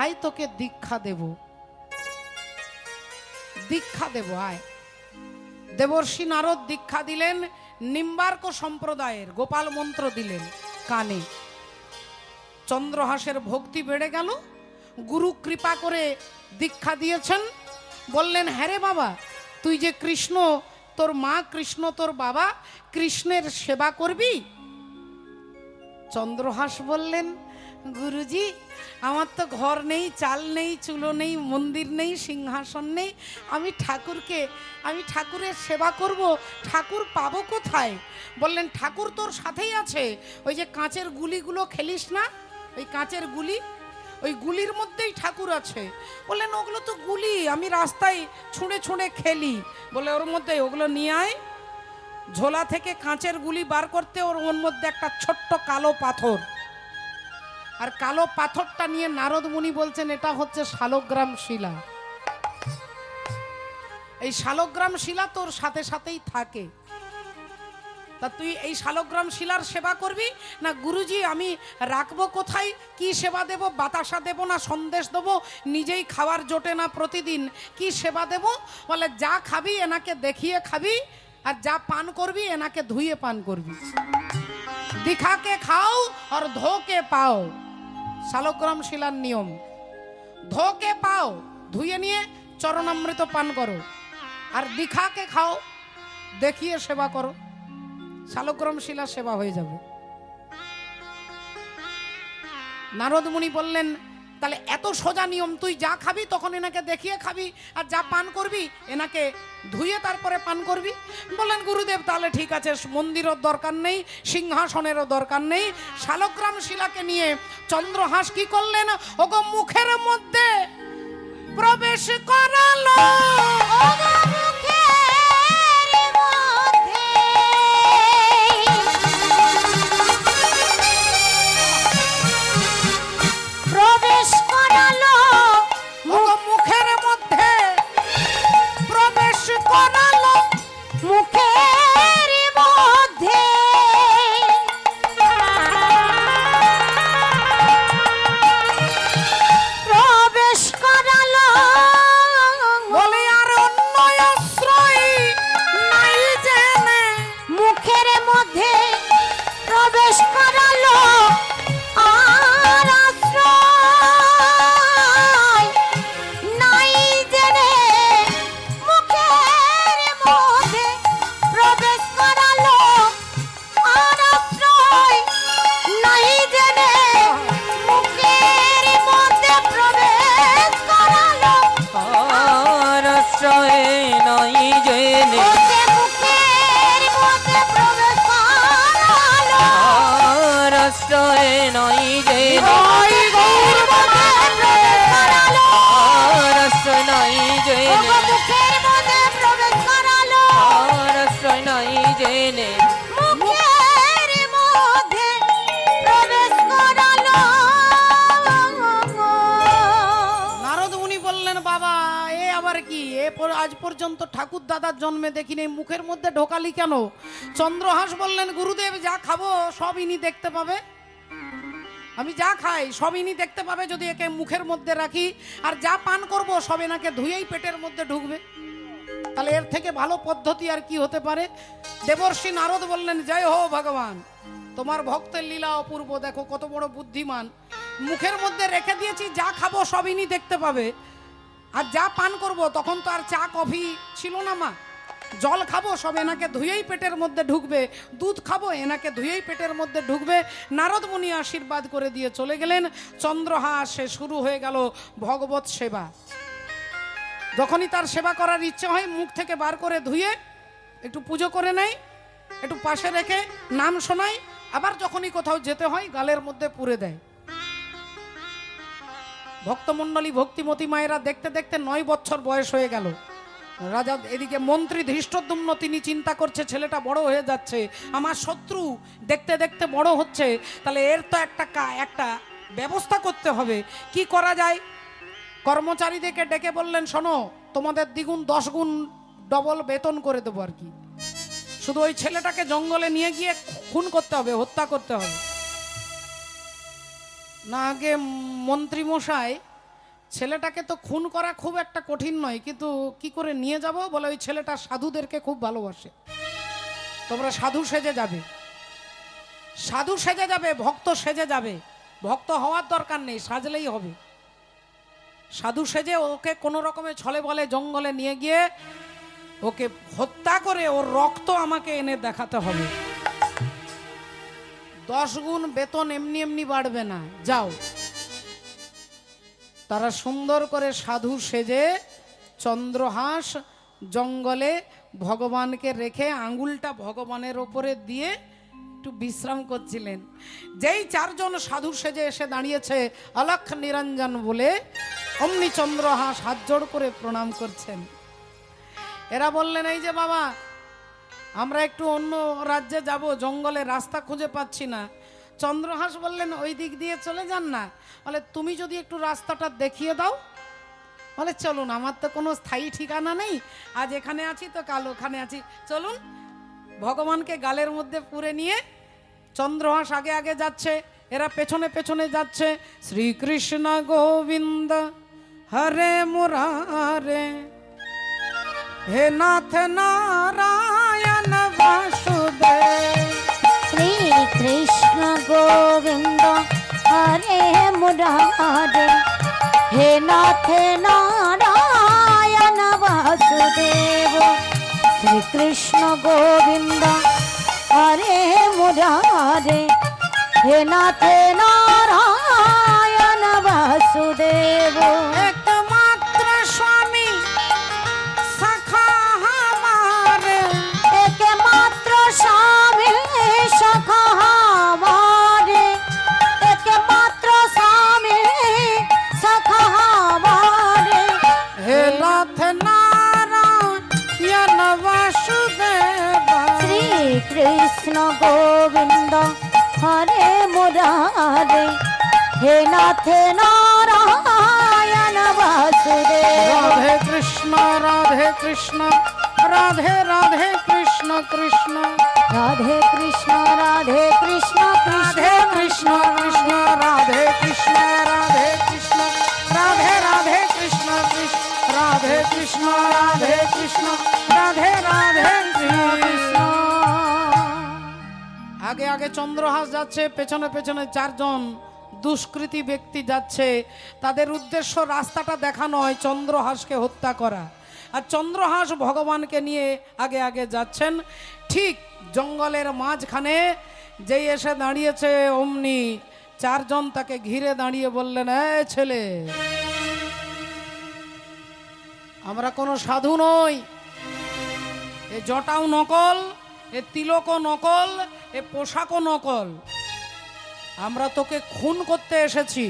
আয় তোকে দীক্ষা দেব, দীক্ষা দেব আয়। দেবর্ষি নারদ দীক্ষা দিলেন, নিম্বার্ক সম্প্রদায়ের গোপাল মন্ত্র দিলেন কানে। চন্দ্রহাসের ভক্তি বেড়ে গেল, গুরু কৃপা করে দীক্ষা দিয়েছেন। বললেন, হ্যাঁ রে বাবা, তুই যে কৃষ্ণ, তোর মা কৃষ্ণ, তোর বাবা কৃষ্ণের সেবা করবি? চন্দ্রহাস বললেন, গুরুজি আমার তো ঘর নেই, চাল নেই, চুলো নেই, মন্দির নেই, সিংহাসন নেই, আমি ঠাকুরের সেবা করব, ঠাকুর পাবো কোথায়? বললেন, ঠাকুর তোর সাথেই আছে। ওই যে কাঁচের গুলিগুলো খেলিস না, ওই কাঁচের গুলি, ওই গুলির মধ্যেই ঠাকুর আছে। বললেন, ওগুলো তো গুলি, আমি রাস্তায় ছুঁড়ে ছুঁড়ে খেলি। বলে, ওর মধ্যে ওগুলো নিয়ে আয়। ঝোলা থেকে কাঁচের গুলি বার করতে ওর মধ্যে একটা ছোট্ট কালো পাথর, আর কালো পাথরটা নিয়ে নারদ মুনি বলছেন এটা হচ্ছে শালগ্রাম শিলা। এই শালগ্রাম শিলা তোর সাথে সাথেই থাকে। তা তুই এই শালগ্রাম শিলার সেবা করবি না? গুরুজি আমি রাখবো কোথায়, কি সেবা দেব? বাতাসা দেব না সন্দেশ দেব? নিজেই খাওয়ার জোটে না প্রতিদিন, কি সেবা দেব? বলে, যা খাবি এনাকে দেখিয়ে খাবি, আর যা পান করবি এনাকে ধুয়ে পান করবি। দিখাকে খাও আর ধোকে পাও, শালগ্রাম শিলার নিয়ম। ধোকে পাও, ধুয়ে নিয়ে চরণামৃত পান করো, আর দিখাকে খাও, দেখিয়ে সেবা করো, শালগ্রাম শিলা সেবা হয়ে যাবে। নারদ মুনি বললেন, তাহলে এত সোজা নিয়ম, তুই যা খাবি তখন এনাকে দেখিয়ে খাবি, আর যা পান করবি এনাকে ধুয়ে তারপরে পান করবি। বললেন, গুরুদেব তাহলে ঠিক আছে, মন্দিরের দরকার নেই, সিংহাসনেরও দরকার নেই। শালগ্রাম শিলাকে নিয়ে চন্দ্রহাস কি করলেন, ওগো মুখের মধ্যে প্রবেশ করালো। আজ পর্যন্ত ঠাকুর দাদার জন্মে দেখিনি, মুখের মধ্যে ঢোকালি কেন? চন্দ্রহাস বললেন, গুরুদেব যা খাবো সব ইনি দেখতে পাবে, আমি যা খাই সব ইনি দেখতে পাবে যদি একে মুখের মধ্যে রাখি, আর যা পান করব সব এনাকে ধুয়েই পেটের মধ্যে ঢুকবে। তাহলে এর থেকে ভালো পদ্ধতি আর কি হতে পারে? দেবর্ষি নারদ বললেন, জয় হো ভগবান, তোমার ভক্তের লীলা অপূর্ব, দেখো কত বড় বুদ্ধিমান, মুখের মধ্যে রেখে দিয়েছি, যা খাবো সব ইনি দেখতে পাবে, আর যা পান করব, তখন তো আর চা কফি ছিল না মা, জল খাবো সব এনাকে ধুয়েই পেটের মধ্যে ঢুকবে, দুধ খাবো এনাকে ধুয়েই পেটের মধ্যে ঢুকবে। নারদ মুনি আশীর্বাদ করে দিয়ে চলে গেলেন। চন্দ্রহাসে শুরু হয়ে গেল ভগবত সেবা। যখনই তার সেবা করার ইচ্ছে হয়, মুখ থেকে বার করে ধুয়ে একটু পুজো করে নেয়, একটু পাশে রেখে নাম শোনায়, আবার যখনই কোথাও যেতে হয় গালের মধ্যে পুরে দেয়। ভক্তমণ্ডলী ভক্তিমতী মায়েরা দেখতে দেখতে 9 বছর বয়স হয়ে গেল। রাজা এদিকে মন্ত্রী ধৃষ্টদ্যুম্ন, তিনি চিন্তা করছে ছেলেটা বড় হয়ে যাচ্ছে, আমার শত্রু দেখতে দেখতে বড় হচ্ছে, তাহলে এর তো একটা ব্যবস্থা করতে হবে। কি করা যায়? কর্মচারীদেরকে ডেকে বললেন, শোনো, তোমাদের দ্বিগুণ 10 গুণ ডবল বেতন করে দেবো আর কি, শুধু ওই ছেলেটাকে জঙ্গলে নিয়ে গিয়ে খুন করতে হবে, হত্যা করতে হবে। না আগে মন্ত্রী মশাই ছেলেটাকে তো খুন করা খুব একটা কঠিন নয়, কিন্তু কি করে নিয়ে যাব? বলে ওই ছেলেটা সাধুদেরকে খুব ভালোবাসে, তোমরা সাধু সেজে যাবে, সাধু সেজে যাবে, ভক্ত সেজে যাবে। ভক্ত হওয়ার দরকার নেই, সাজলেই হবে। সাধু সেজে ওকে কোনো রকমে ছলে বলে জঙ্গলে নিয়ে গিয়ে ওকে হত্যা করে ওর রক্ত আমাকে এনে দেখাতে হবে। 10 গুণ বেতন এমনি এমনি বাড়বে না, যাও। তারা সুন্দর করে সাধু সেজে চন্দ্রহাস জঙ্গলে ভগবানকে রেখে আঙ্গুলটা ভগবানের ওপরে দিয়ে একটু বিশ্রাম করছিলেন। যেই 4 জন সাধু সেজে এসে দাঁড়িয়েছে অলক্ষ নিরঞ্জন বলে, অমনি চন্দ্রহাস হাত জোড় করে প্রণাম করছেন। এরা বললেন, এই যে বাবা, আমরা একটু অন্য রাজ্যে যাব, জঙ্গলে রাস্তা খুঁজে পাচ্ছি না। চন্দ্রহাস বললেন, ওই দিক দিয়ে চলে যান না। বলে, তুমি যদি একটু রাস্তাটা দেখিয়ে দাও। বলে, চলুন, আমার তো কোনো স্থায়ী ঠিকানা নেই, আজ এখানে আছি তো কাল ওখানে আছি, চলুন। ভগবানকে গালের মধ্যে পুরে নিয়ে চন্দ্রহাস আগে আগে যাচ্ছে, এরা পেছনে পেছনে যাচ্ছে। শ্রীকৃষ্ণ গোবিন্দ হরে মুরারে, হে নাথ নারায়ণ বাসুদেব। শ্রীকৃষ্ণ গোবিন্দ হরে মুরারে, হে নাথ নারায়ণ বাসুদেব। শ্রীকৃষ্ণ গোবিন্দ হরে মুরারে, হে নাথ নারায়ণ বাসুদেব। একমাত্র স্বামী সখা আমার, একমাত্র স্বামী সখা আমার, একমাত্র স্বামী সখা আমার। হে নাথ নারায়ণ বাসুদেব। শ্রীকৃষ্ণ গোবিন্দ হরে মুরারে, হে নাথ নারায়ণ বাসুদেব। রাধে কৃষ্ণ রাধে কৃষ্ণ রাধে রাধে কৃষ্ণ কৃষ্ণ রাধে কৃষ্ণ রাধে কৃষ্ণ রাধে কৃষ্ণ কৃষ্ণ রাধে কৃষ্ণ রাধে কৃষ্ণ রাধে রাধে কৃষ্ণ কৃষ্ণ রাধে কৃষ্ণ রাধে কৃষ্ণ রাধে রাধে কৃষ্ণ। আগে আগে চন্দ্রহাস যাচ্ছে, পেছনে পেছনে 4 জন দুষ্কৃতী ব্যক্তি যাচ্ছে। তাদের উদ্দেশ্য রাস্তাটা দেখা নয়, চন্দ্রহাসকে হত্যা করা। আর চন্দ্রহাস ভগবানকে নিয়ে আগে আগে যাচ্ছেন। ঠিক জঙ্গলের মাঝখানে যেই এসে দাঁড়িয়েছে, অমনি 4 জন তাকে ঘিরে দাঁড়িয়ে বললেন, এই ছেলে, আমরা কোনো সাধু নই, এ জটাও নকল, এ তিলকও নকল, এ পোশাকও নকল। আমরা তোকে খুন করতে এসেছি।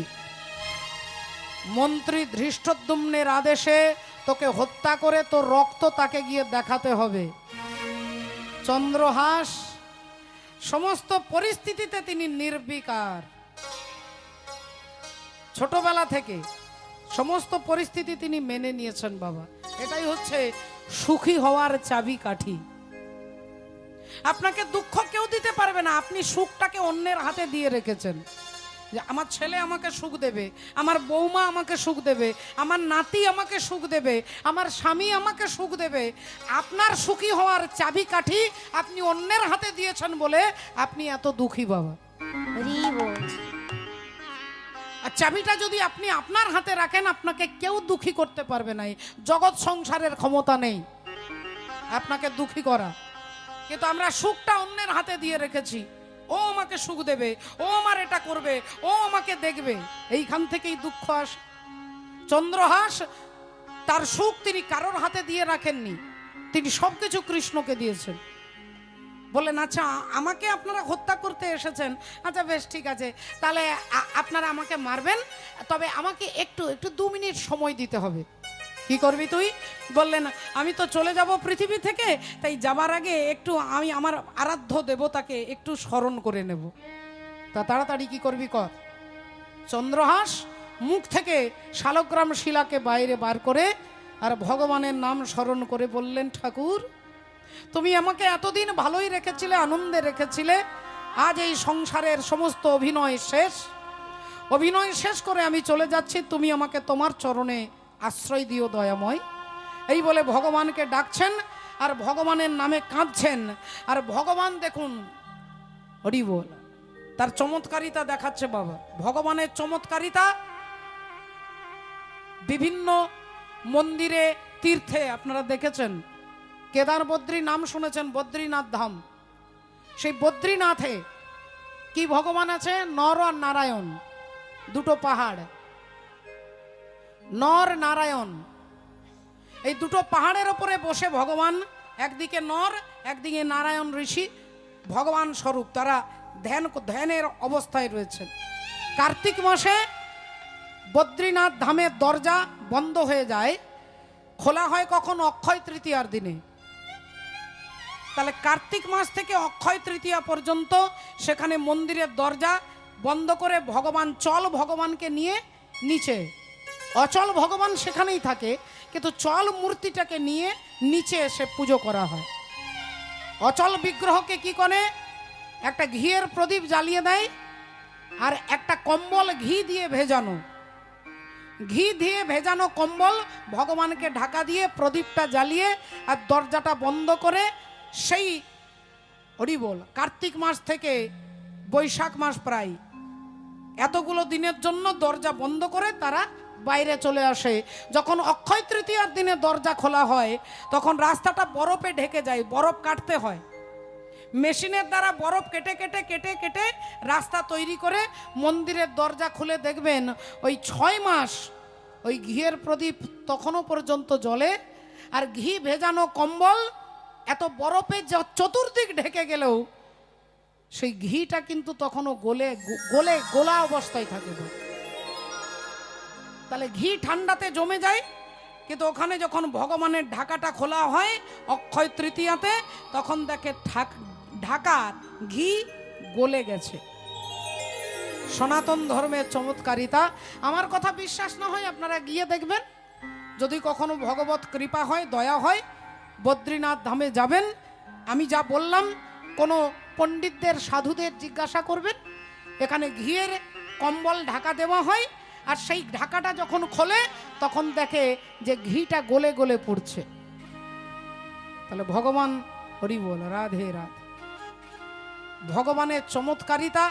মন্ত্রী ধৃষ্টদ্যুম্নের আদেশে তোকে হত্যা করে তোর রক্ত তাকে গিয়ে দেখাতে হবে। চন্দ্রহাস সমস্ত পরিস্থিতিতে তিনি নির্বিকার। ছোটবেলা থেকে সমস্ত পরিস্থিতি তিনি মেনে নিয়েছেন বাবা। এটাই হচ্ছে সুখী হওয়ার চাবিকাঠি। আপনাকে দুঃখ কেউ দিতে পারবে না, আপনি সুখটাকে অন্যের হাতে দিয়ে রেখেছেন। যে আমার ছেলে আমাকে সুখ দেবে, আমার বৌমা আমাকে সুখ দেবে, আমার নাতি আমাকে সুখ দেবে, আমার স্বামী আমাকে সুখ দেবে। আপনার সুখী হওয়ার চাবিকাঠি আপনি অন্যের হাতে দিয়েছেন বলে আপনি এত দুঃখী বাবা। আর চাবিটা যদি আপনি আপনার হাতে রাখেন, আপনাকে কেউ দুঃখী করতে পারবে না। জগৎ সংসারের ক্ষমতা নেই আপনাকে দুঃখী করা। কিন্তু আমরা সুখটা অন্যের হাতে দিয়ে রেখেছি। ও আমাকে সুখ দেবে, ও আমার এটা করবে, ও আমাকে দেখবে, এইখান থেকেই দুঃখ আসে। চন্দ্রহাস তার সুখ তিনি কারোর হাতে দিয়ে রাখেননি, তিনি সবকিছু কৃষ্ণকে দিয়েছেন। বললেন, আচ্ছা আমাকে আপনারা হত্যা করতে এসেছেন, আচ্ছা বেশ ঠিক আছে, তাহলে আপনারা আমাকে মারবেন, তবে আমাকে একটু 2 মিনিট সময় দিতে হবে। কি করবি তুই? বললেন, আমি তো চলে যাব পৃথিবী থেকে, তাই যাবার আগে একটু আমি আমার আরাধ্য দেবতাকে একটু স্মরণ করে নেব। তা তাড়াতাড়ি কি করবি কর। চন্দ্রহাস মুখ থেকে শালগ্রাম শিলাকে বাইরে বার করে আর ভগবানের নাম স্মরণ করে বললেন, ঠাকুর তুমি আমাকে এতদিন ভালোই রেখেছিলে, আনন্দে রেখেছিলে, আজ এই সংসারের সমস্ত অভিনয় শেষ। অভিনয় শেষ করে আমি চলে যাচ্ছি, তুমি আমাকে তোমার চরণে আশ্রয় দিও দয়াময়। এই বলে ভগবানকে ডাকছেন আর ভগবানের নামে কাঁদছেন। আর ভগবান দেখুন, হরি বল, তার চমৎকারিতা দেখাচ্ছে বাবা। ভগবানের চমৎকারিতা বিভিন্ন মন্দিরে, তীর্থে আপনারা দেখেছেন। কেদার বদ্রী নাম শুনেছেন, বদ্রীনাথ ধাম। সেই বদ্রীনাথে কি ভগবান আছে? নর আর নারায়ণ, দুটো পাহাড়, নর নারায়ণ। এই দুটো পাহাড়ের উপরে বসে ভগবান, একদিকে নর একদিকে নারায়ণ ঋষি, ভগবান স্বরূপ, তারা ধ্যানের অবস্থায় রয়েছেন। কার্তিক মাসে বদ্রীনাথ ধামের দরজা বন্ধ হয়ে যায়, খোলা হয় কখন? অক্ষয় তৃতীয়ার দিনে। তাহলে কার্তিক মাস থেকে অক্ষয় তৃতীয়া পর্যন্ত সেখানে মন্দিরের দরজা বন্ধ করে ভগবান, চল ভগবানকে নিয়ে নিচে, অচল ভগবান সেখানেই থাকে, কিন্তু চল মূর্তিটাকে নিয়ে নিচে এসে পুজো করা হয়। অচল বিগ্রহকে কি করে? একটা ঘিয়ের প্রদীপ জ্বালিয়ে দেয় আর একটা কম্বল ঘি দিয়ে ভেজানো, ঘি দিয়ে ভেজানো কম্বল ভগবানকে ঢাকা দিয়ে প্রদীপটা জ্বালিয়ে আর দরজাটা বন্ধ করে সেই হরি বল কার্তিক মাস থেকে বৈশাখ মাস প্রায় এতগুলো দিনের জন্য দরজা বন্ধ করে তারা বাইরে চলে আসে। যখন অক্ষয় তৃতীয়ার দিনে দরজা খোলা হয় তখন রাস্তাটা বরফে ঢেকে যায়, বরফ কাটতে হয়, মেশিনের দ্বারা বরফ কেটে কেটে কেটে কেটে রাস্তা তৈরি করে মন্দিরের দরজা খুলে দেখবেন ওই 6 মাস ওই ঘিয়ের প্রদীপ তখনও পর্যন্ত জ্বলে। আর ঘি ভেজানো কম্বল এত বরফে চতুর্দিক ঢেকে গেলেও সেই ঘিটা কিন্তু তখনও গোলা অবস্থায় থাকে। তাহলে ঘি ঠান্ডাতে জমে যায়, কিন্তু ওখানে যখন ভগবানের ঢাকাটা খোলা হয় অক্ষয় তৃতীয়াতে, তখন দেখে ঢাকার ঘি গলে গেছে। সনাতন ধর্মের চমৎকারিতা। আমার কথা বিশ্বাস না হয় আপনারা গিয়ে দেখবেন, যদি কখনো ভগবত কৃপা হয়, দয়া হয়, বদ্রীনাথ ধামে যাবেন। আমি যা বললাম কোনো পণ্ডিতদের, সাধুদের জিজ্ঞাসা করবেন। এখানে ঘিয়ের কম্বল ঢাকা দেওয়া হয় আর সেই ঢাকাটা যখন খোলে তখন দেখে যে ঘিটা গলে গলে পড়ছে। তাহলে ভগবান, হরি বল, রাধে রাধে। ভগবানের চমৎকারিতা।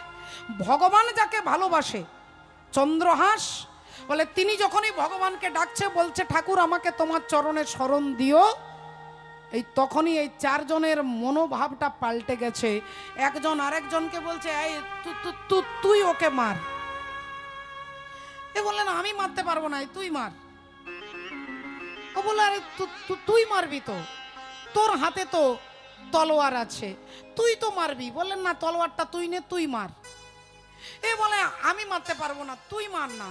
ভগবান যাকে ভালোবাসে, চন্দ্রহাস বলে, তিনি যখনই ভগবানকে ডাকছে, বলছে ঠাকুর আমাকে তোমার চরণে শরণ দিও, এই তখনই এই 4 জনের মনোভাবটা পাল্টে গেছে। একজন আরেকজনকে বলছে, এই তুই ওকে মার। এ বললেন আমি মারতে পারবো না, তুই মার। ও বলল, আরে তুই মারবি তো, তোর হাতে তো তলোয়ার আছে, তুই তো মারবি। বললেন না, তলোয়ারটা তুই নে, তুই মার। এ বলে আমি মারতে পারবো না, তুই মার না।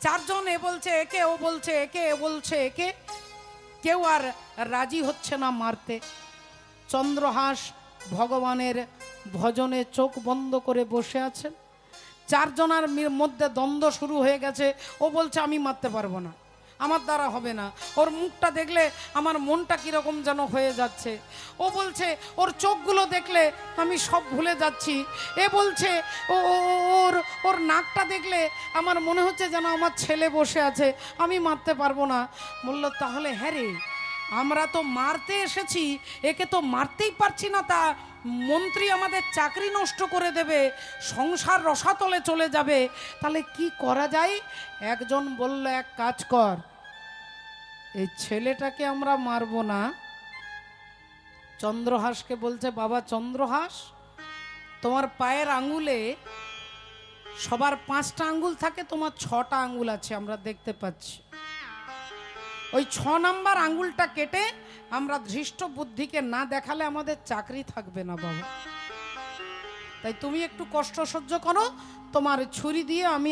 4 জন এ বলছে একে, ও বলছে একে, এ বলছে একে, কেউ আর রাজি হচ্ছে না মারতে। চন্দ্রহাস ভগবানের ভজনে চোখ বন্ধ করে বসে আছেন। 4 জনের মধ্যে দ্বন্দ্ব শুরু হয়ে গেছে। ও বলছে আমি মারতে পারবো না, আমার দ্বারা হবে না, ওর মুখটা দেখলে আমার মনটা কিরকম যেন হয়ে যাচ্ছে। ও বলছে ওর চোখগুলো দেখলে আমি সব ভুলে যাচ্ছি। এ বলছে ওর নাকটা দেখলে আমার মনে হচ্ছে যেন আমার ছেলে বসে আছে, আমি মারতে পারবো না। বলল, তাহলে হ্যাঁ রে, আমরা তো মারতে এসেছি, একে তো মারতেই পারছি না, তা মন্ত্রী আমাদের চাকরি নষ্ট করে দেবে, সংসার রসাতলে চলে যাবে, তাহলে কি করা যায়? একজন বলল, এক কাজ কর, এই ছেলেটাকে আমরা মারবো না। চন্দ্রহাসকে বলছে, বাবা চন্দ্রহাস, তোমার পায়ের আঙ্গুলে সবার 5টা আঙ্গুল থাকে, তোমার 6টা আঙ্গুল আছে, আমরা দেখতে পাচ্ছি। ওই 6 নাম্বার আঙ্গুলটা কেটে আমরা ধৃষ্ট বুদ্ধিকে না দেখালে আমাদের চাকরি থাকবে না বাবা। তাই তুমি একটু কষ্ট সহ্য করো, তোমার ছুরি দিয়ে আমি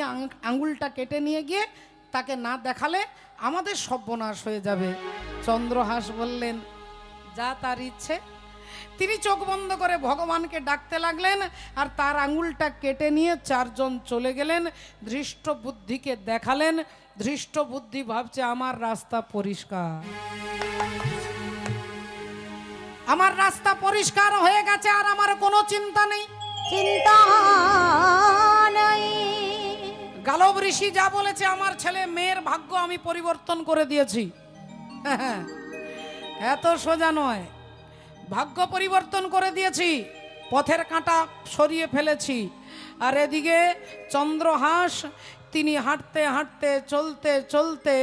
আঙ্গুলটা কেটে নিয়ে গিয়ে তাকে না দেখালে আমাদের সর্বনাশ হয়ে যাবে। চন্দ্রহাস বললেন, যা তার ইচ্ছে। তিনি চোখ বন্ধ করে ভগবানকে ডাকতে লাগলেন আর তার আঙ্গুলটা কেটে নিয়ে 4 জন চলে গেলেন, ধৃষ্ট বুদ্ধিকে দেখালেন। ধৃষ্ট বুদ্ধি ভাবছে আমার রাস্তা পরিষ্কার, আমার রাস্তা পরিষ্কার হয়ে গেছে, আর আমার কোনো চিন্তা নেই। চিন্তা নাই। গালব ঋষি যা বলেছে, আমার ছেলে মেয়ের ভাগ্য আমি পরিবর্তন করে দিয়েছি। এত সোজা নয়, ভাগ্য পরিবর্তন করে দিয়েছি, পথের কাঁটা সরিয়ে ফেলেছি। আর এদিকে চন্দ্রহাস তিনি হাঁটতে হাঁটতে চলতে চলতে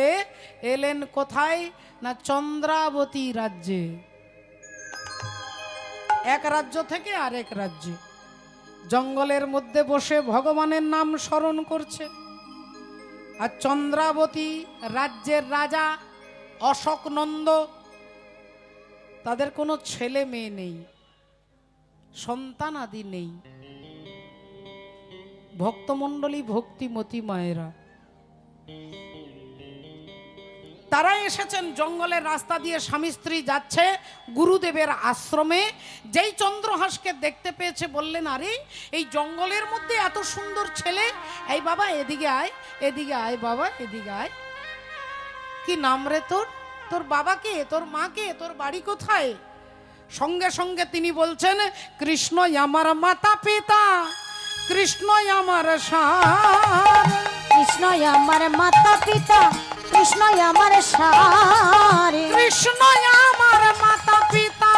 এলেন কোথায় না চন্দ্রাবতী রাজ্যে। এক রাজ্য থেকে আরেক রাজ্যে জঙ্গলের মধ্যে বসে ভগবানের নাম স্মরণ করছে। আর চন্দ্রাবতী রাজ্যের রাজা অশোক নন্দ, তাদের কোনো ছেলে মেয়ে নেই, সন্তান আদি নেই। ভক্তমণ্ডলী ভক্তিমতী মায়েরা তারা এসেছেন জঙ্গলের রাস্তা দিয়ে, স্বামী স্ত্রী যাচ্ছে গুরুদেবের আশ্রমে। যেই চন্দ্রহাসকে দেখতে পেয়েছে বললেন, আরে এই জঙ্গলের মধ্যে এত সুন্দর ছেলে, এই বাবা এদিকে আয়, এদিকে আয় বাবা, এদিকে আয়। কি নাম রে তোর? তোর বাবাকে, তোর মাকে, তোর বাড়ি কোথায়? সঙ্গে সঙ্গে তিনি বলছেন, কৃষ্ণ আমার মাতা পিতা, কৃষ্ণ আমার সার। কৃষ্ণ আমার মাতা পিতা, কৃষ্ণ আমার সার। কৃষ্ণ আমার মাতা পিতা,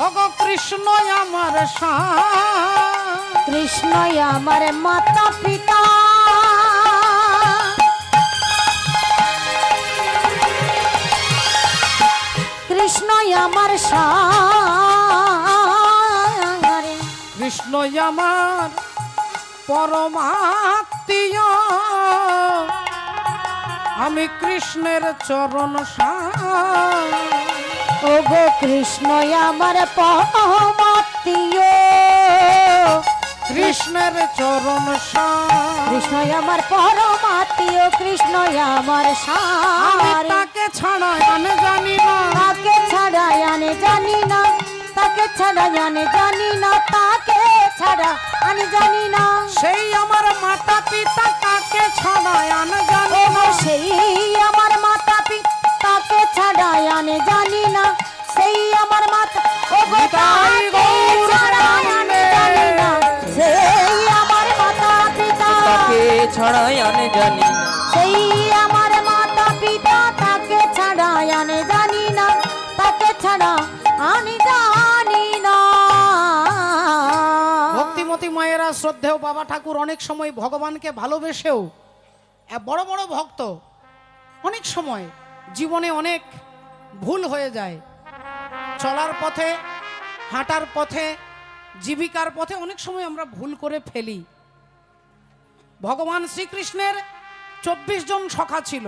ওগো কৃষ্ণ আমার সার। কৃষ্ণ আমার মাতা পিতা, কৃষ্ণ আমার সার। কৃষ্ণ আমার পরমাত্মীয়, আমি কৃষ্ণের চরণ সার। ওগো কৃষ্ণ আমার পরমাত্মীয়, কৃষ্ণের চরণ সার। কৃষ্ণ আমার পরমাত্মীয়, কৃষ্ণ আমার আমি সার। তাকে ছাড়া আমি জানি না, তাকে ছাড়া আমি জানি না, তাকে ছাড়া আমি জানি না, তাকে ছাড়া আমি জানি না। সেই আমার মাতা পিতা, তাকে ছাড়া আমি জানি ওগো না। সেই আমার মাতা পিতা, তাকে ছাড়া আমি জানি না। সেই আমার মাতা, ওগো নিতাই তাকে গৌর ছাড়া আমি জানি না। সেই আমার মাতা পিতা, তাকে ছাড়াই আমি জানি না। সেই আমার মাতা পিতা, তাকে ছাড়া আমি জানি না, তাকে ছাড়া আমি জানি না। ভক্তিমতী মায়েরা, শ্রদ্ধেয় বাবা ঠাকুর অনেক সময় ভগবানকে ভালোবেসেও বড় বড় ভক্ত অনেক সময় জীবনে অনেক ভুল হয়ে যায়। চলার পথে, হাঁটার পথে, জীবিকার পথে অনেক সময় আমরা ভুল করে ফেলি। ভগবান শ্রীকৃষ্ণের 24 জন সখা ছিল,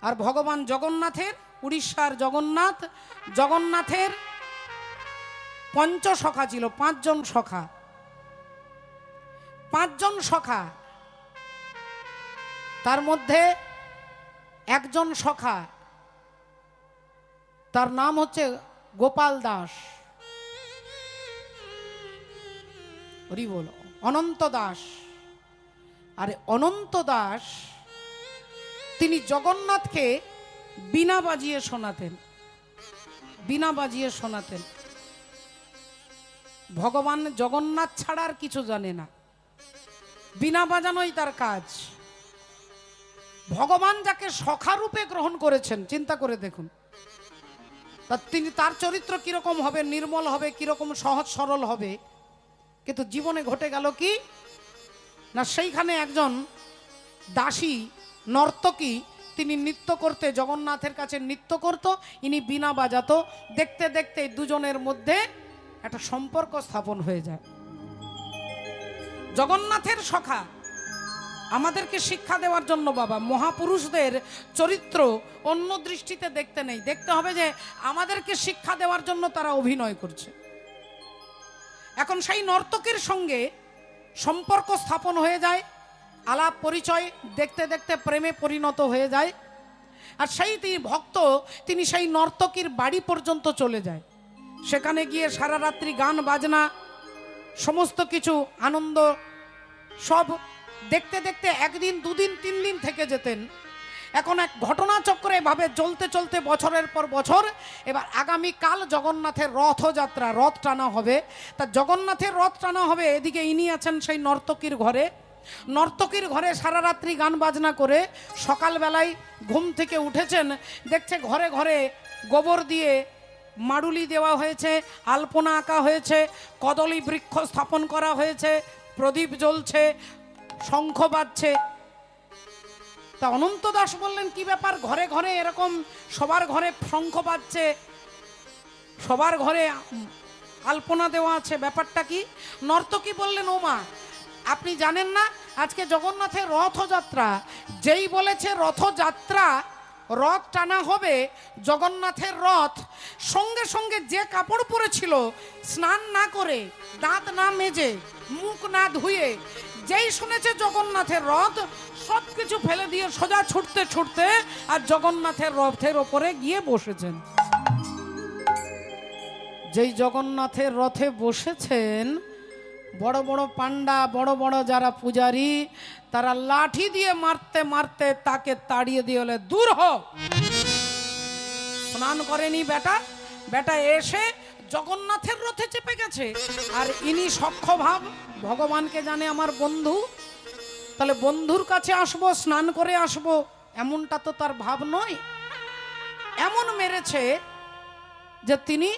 আর ভগবান জগন্নাথের, উড়িষ্যার জগন্নাথ, জগন্নাথের পঞ্চসখা ছিল, 5 জন সখা। 5 জন সখা, তার মধ্যে একজন সখা, তার নাম হচ্ছে গোপাল দাস। হরি বল। অনন্ত দাস। আরে অনন্ত দাস তিনি জগন্নাথকে বীণা বাজিয়ে শোনাতেন, বীণা বাজিয়ে শোনাতেন। ভগবান জগন্নাথ ছাড়া আর কিছু জানে না, বীণা বাজানোই তার কাজ। ভগবান যাকে সখা রূপে গ্রহণ করেছেন, চিন্তা করে দেখুন, তিনি তার চরিত্র কিরকম হবে, নির্মল হবে, কিরকম সহজ সরল হবে। কিন্তু জীবনে ঘটে গেল কি না, সেইখানে একজন দাসী নর্তকী, তিনি নৃত্য করতে জগন্নাথের কাছে নৃত্য করত, ইনি বীণা বাজাতো। দেখতে দেখতে দুজনের মধ্যে একটা সম্পর্ক স্থাপন হয়ে যায়। জগন্নাথের সখা আমাদেরকে শিক্ষা দেওয়ার জন্য বাবা মহাপুরুষদের চরিত্র অন্য দৃষ্টিতে দেখতে নেই, দেখতে হবে যে আমাদেরকে শিক্ষা দেওয়ার জন্য তারা অভিনয় করছে। এখন সেই নর্তকীর সঙ্গে সম্পর্ক স্থাপন হয়ে যায়, আলাপ পরিচয়, দেখতে দেখতে প্রেমে পরিণত হয়ে যায়। আর সেই ভক্ত তিনি সেই নর্তকীর বাড়ি পর্যন্ত চলে যায়। সেখানে গিয়ে সারা রাত্রি গান বাজনা সমস্ত কিছু আনন্দ সব দেখতে দেখতে একদিন, দুদিন, 3 দিন থেকে যেতেন। এখন এক ঘটনাচক্রে এভাবে চলতে চলতে বছরের পর বছর, এবার আগামীকাল জগন্নাথের রথযাত্রা, রথ টানা হবে। তা জগন্নাথের রথ টানা হবে, এদিকে ইনি আছেন সেই নর্তকীর ঘরে। নর্তকীর ঘরে সারা রাত্রি গান বাজনা করে সকালবেলায় ঘুম থেকে উঠেছেন, দেখছে ঘরে ঘরে গোবর দিয়ে মাড়ুলি দেওয়া হয়েছে, আলপনা আঁকা হয়েছে, কদলী বৃক্ষ স্থাপন করা হয়েছে, প্রদীপ জ্বলছে, শঙ্খ বাজছে। তা অনন্ত দাস বললেন, কি ব্যাপার, ঘরে ঘরে এরকম সবার ঘরে শঙ্খ বাজছে, সবার ঘরে আলপনা দেওয়া আছে, ব্যাপারটা কি? নর্তকী বললেন, ও মা, আপনি জানেন না আজকে জগন্নাথের রথযাত্রা? যেই বলেছে রথযাত্রা, রথ টানা হবে, জগন্নাথের রথ, সঙ্গে সঙ্গে যে কাপড় পরেছিল, স্নান না করে, দাঁত না মেজে, মুখ না ধুয়ে, যেই শুনেছে জগন্নাথের রথ, সব কিছু ফেলে দিয়ে সোজা ছুটতে ছুটতে আর জগন্নাথের রথের ওপরে গিয়ে বসেছেন। যেই জগন্নাথের রথে বসেছেন, বড় বড় পান্ডা, বড় বড় যারা পূজারী, তারা লাঠি দিয়ে মারতে মারতে তাকে তাড়িয়ে দিয়ে হলে, দূর হ, স্নান করেনি বেটা, বেটা এসে জগন্নাথের রথে চেপে গেছে। আর ইনি সখ্য ভাব, ভগবানকে জানে আমার বন্ধু, তাহলে বন্ধুর কাছে আসবো, স্নান করে আসবো, এমনটা তো তার ভাব নয়। এমন মেরেছে যে তিনি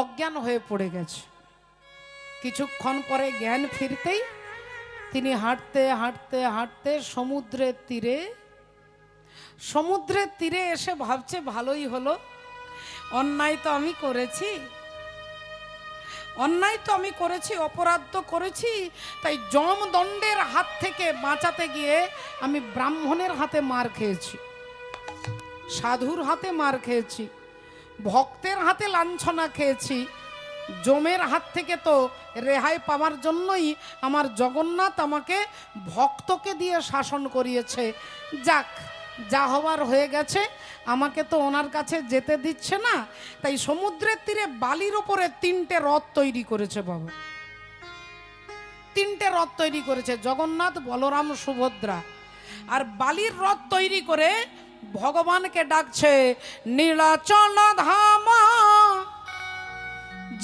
অজ্ঞান হয়ে পড়ে গেছে। কিছুক্ষণ পরে জ্ঞান ফিরতেই তিনি হাঁটতে হাঁটতে হাঁটতে সমুদ্রের তীরে এসে ভাবছে, ভালোই হলো, অন্যায় তো আমি করেছি, অন্যায় তো আমি করেছি, অপরাধ তো করেছি, তাই যমদণ্ডের হাত থেকে বাঁচাতে গিয়ে আমি ব্রাহ্মণের হাতে মার খেয়েছি, সাধুর হাতে মার খেয়েছি, ভক্তের হাতে লাঞ্ছনা খেয়েছি। যমের হাত থেকে তো রেহাই পাওয়ার জন্যই আমার জগন্নাথ আমাকে ভক্তকে দিয়ে শাসন করিয়েছে। যাক, যা হবার হয়ে গেছে, আমাকে তো ওনার কাছে যেতে দিচ্ছে না, তাই সমুদ্রের তীরে বালির ওপরে 3টে রথ তৈরি করেছে বাবা। 3টে রথ তৈরি করেছে, জগন্নাথ, বলরাম, সুভদ্রা। আর বালির রথ তৈরি করে ভগবানকে ডাকছে, নীলাচল ধাম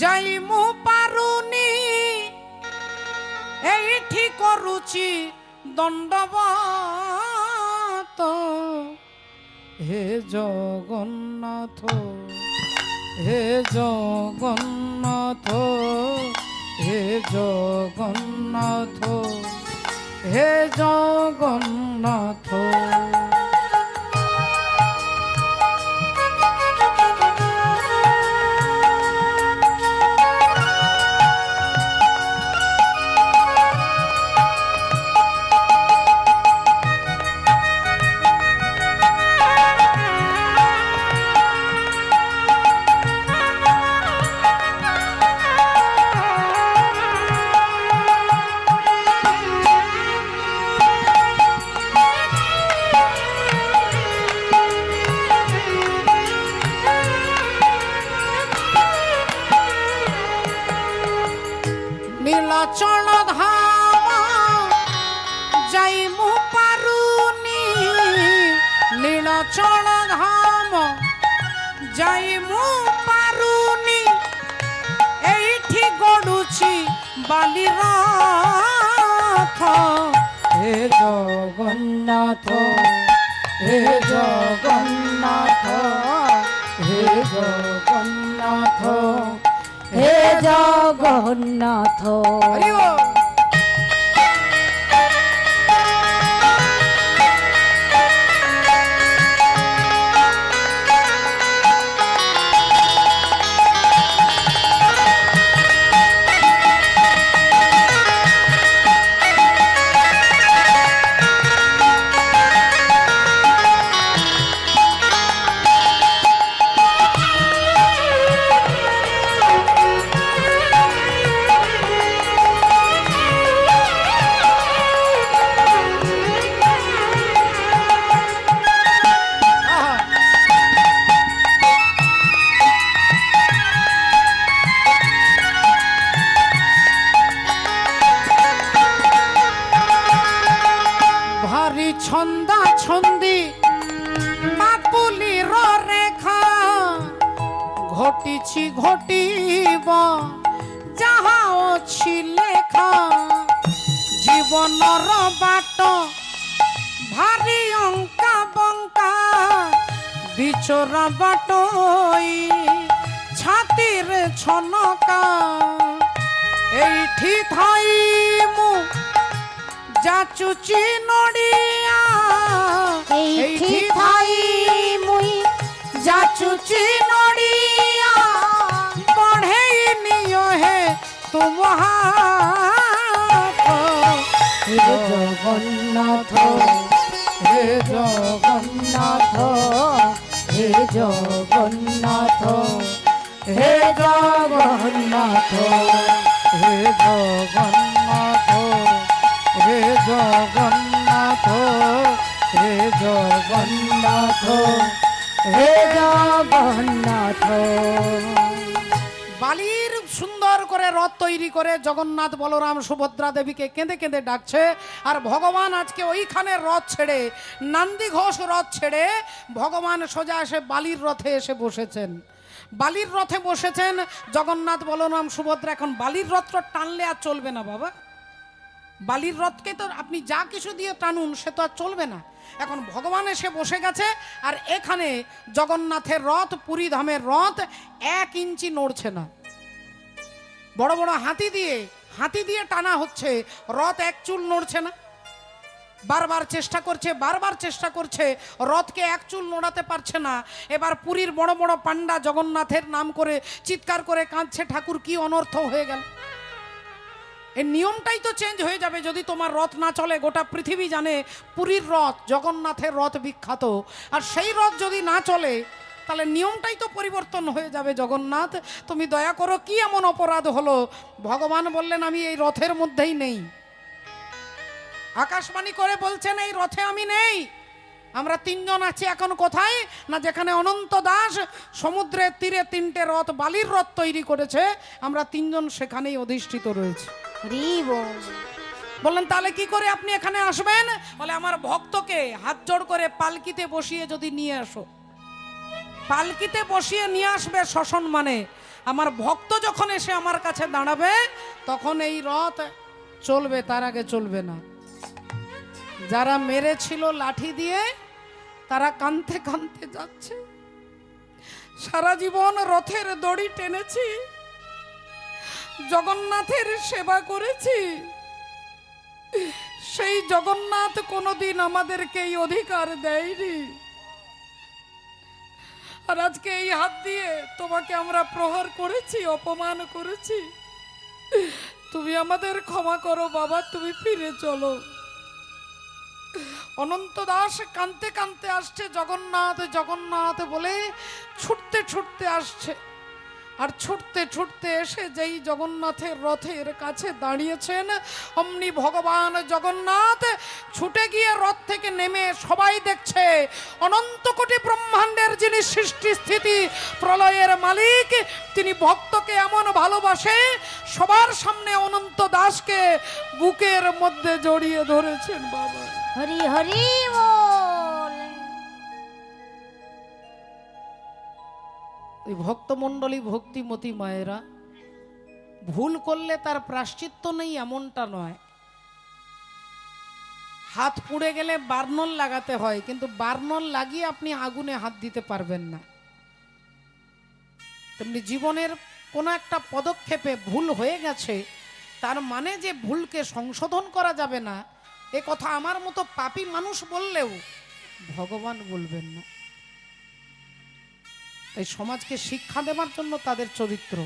যাইমু পারুনি, এইঠি করুচি দণ্ডবত, হে জগন্নাথ, হে জগন্নাথ, হে জগন্নাথ, হে জগন্নাথ। নীলাচল ধাম যাইমু পারুনি, নীলাচল ধাম যাইমু পারুনি, এইঠি গড়ুছি বালির রথ, হে জগন্নাথ, হে জগন্নাথ, হে জগন্নাথ, হে জগন্নাথ। হরি বল। ছন্দা ছন্দি ঘটিছি ঘটিব যাহা অছি লেখা জীবনর বাট ভারি অঙ্কা বঙ্কা বিচরা বাটই ছাতির ছনকা এইঠি থাই মু যাচুচি নড়িয়া এইঠি থাই মুই যাচুচি নড়িয়া পড়েই নিও হে তোমার হে জগন্নাথ হে জগন্নাথ হে জগন্নাথ হে জগন্নাথ হে জগন্নাথ হে জগন্নাথ হে জগন্নাথ হে জগন্নাথ। বালির সুন্দর করে রথ তৈরি করে জগন্নাথ বলরাম সুভদ্রা দেবীকে কেঁদে কেঁদে ডাকছে। আর ভগবান আজকে ওইখানে রথ ছেড়ে নন্দী ঘোষ রথ ছেড়ে ভগবান সোজা এসে বালির রথে এসে বসেছেন। বালির রথে বসেছেন জগন্নাথ বলরাম সুভদ্রা। এখন বালির রথটা টানলে আর চলবে না বাবা। বালির রথকে তো আপনি যা কিছু দিয়ে টানুন সে তো আর চলবে না। এখন ভগবান এসে বসে গেছে। আর এখানে জগন্নাথের রথ, পুরী ধামের রথ 1 ইঞ্চি নড়ছে না। বড় বড় হাতি দিয়ে টানা হচ্ছে, রথ 1 চুল নড়ছে না। বারবার চেষ্টা করছে, রথকে 1 চুল নড়াতে পারছে না। এবার পুরীর বড় বড় পান্ডা জগন্নাথের নাম করে চিৎকার করে কাঁদছে, ঠাকুর কি অনর্থ হয়ে গেল। এই নিয়মটাই তো চেঞ্জ হয়ে যাবে যদি তোমার রথ না চলে। গোটা পৃথিবী জানে পুরীর রথ, জগন্নাথের রথ বিখ্যাত। আর সেই রথ যদি না চলে তাহলে নিয়মটাই তো পরিবর্তন হয়ে যাবে। জগন্নাথ তুমি দয়া করো, কি এমন অপরাধ হলো? ভগবান বললেন আমি এই রথের মধ্যেই নেই। আকাশবাণী করে বলছেন এই রথে আমি নেই। আমরা 3 জন আছি এখন কোথায় না, যেখানে অনন্ত দাস সমুদ্রের তীরে 3টে রথ, বালির রথ তৈরি করেছে, আমরা 3 জন সেখানেই অধিষ্ঠিত রয়েছে। বললেন তাহলে কি করে আপনি এখানে আসবেন? বলে আমার ভক্তকে হাত জোড় করে পালকিতে বসিয়ে যদি নিয়ে আসো। পালকিতে বসিয়ে নিয়ে আসবে শ্মশান মানে। আমার ভক্ত যখন এসে আমার কাছে দাঁড়াবে তখন এই রথ চলবে, তার আগে চলবে না। যারা মেরেছিল লাঠি দিয়ে তারা কাঁদতে কাঁদতে যাচ্ছে। সারা জীবন রথের দড়ি টেনেছি, জগন্নাথের সেবা করেছি। সেই জগন্নাথ কোনোদিন আমাদেরকে এই অধিকার দেয়নি। আর আজকে এই হাত দিয়ে তোমাকে আমরা প্রহার করেছি, অপমান করেছি। তুমি আমাদের ক্ষমা করো বাবা, তুমি ফিরে চলো। অনন্ত দাস কাঁদতে কাঁদতে আসছে, জগন্নাথ জগন্নাথ বলে ছুটতে ছুটতে আসছে। আর ছুটতে ছুটতে এসে যেই জগন্নাথের রথের কাছে দাঁড়িয়েছেন, অমনি ভগবান জগন্নাথ ছুটে গিয়ে রথ থেকে নেমে সবাই দেখছে অনন্ত কোটি ব্রহ্মাণ্ডের যিনি সৃষ্টি স্থিতি প্রলয়ের মালিক, তিনি ভক্তকে এমন ভালোবাসে সবার সামনে অনন্ত দাসকে বুকের মধ্যে জড়িয়ে ধরেছেন। বাবা হরি হরি বল। ভক্তমণ্ডলী, ভক্তিমতী মায়েরা, ভুল করলে তার প্রায়শ্চিত্ত নেই এমনটা নয়। হাত পুড়ে গেলে বার্নল লাগাতে হয়, কিন্তু বার্নল লাগিয়ে আপনি আগুনে হাত দিতে পারবেন না। তেমনি জীবনের কোনো একটা পদক্ষেপে ভুল হয়ে গেছে, তার মানে যে ভুলকে সংশোধন করা যাবে না, এ কথা আমার মতো পাপী মানুষ বললেও ভগবান বলবেন না। তাই সমাজকে শিক্ষা দেওয়ার জন্য তাদের চরিত্র।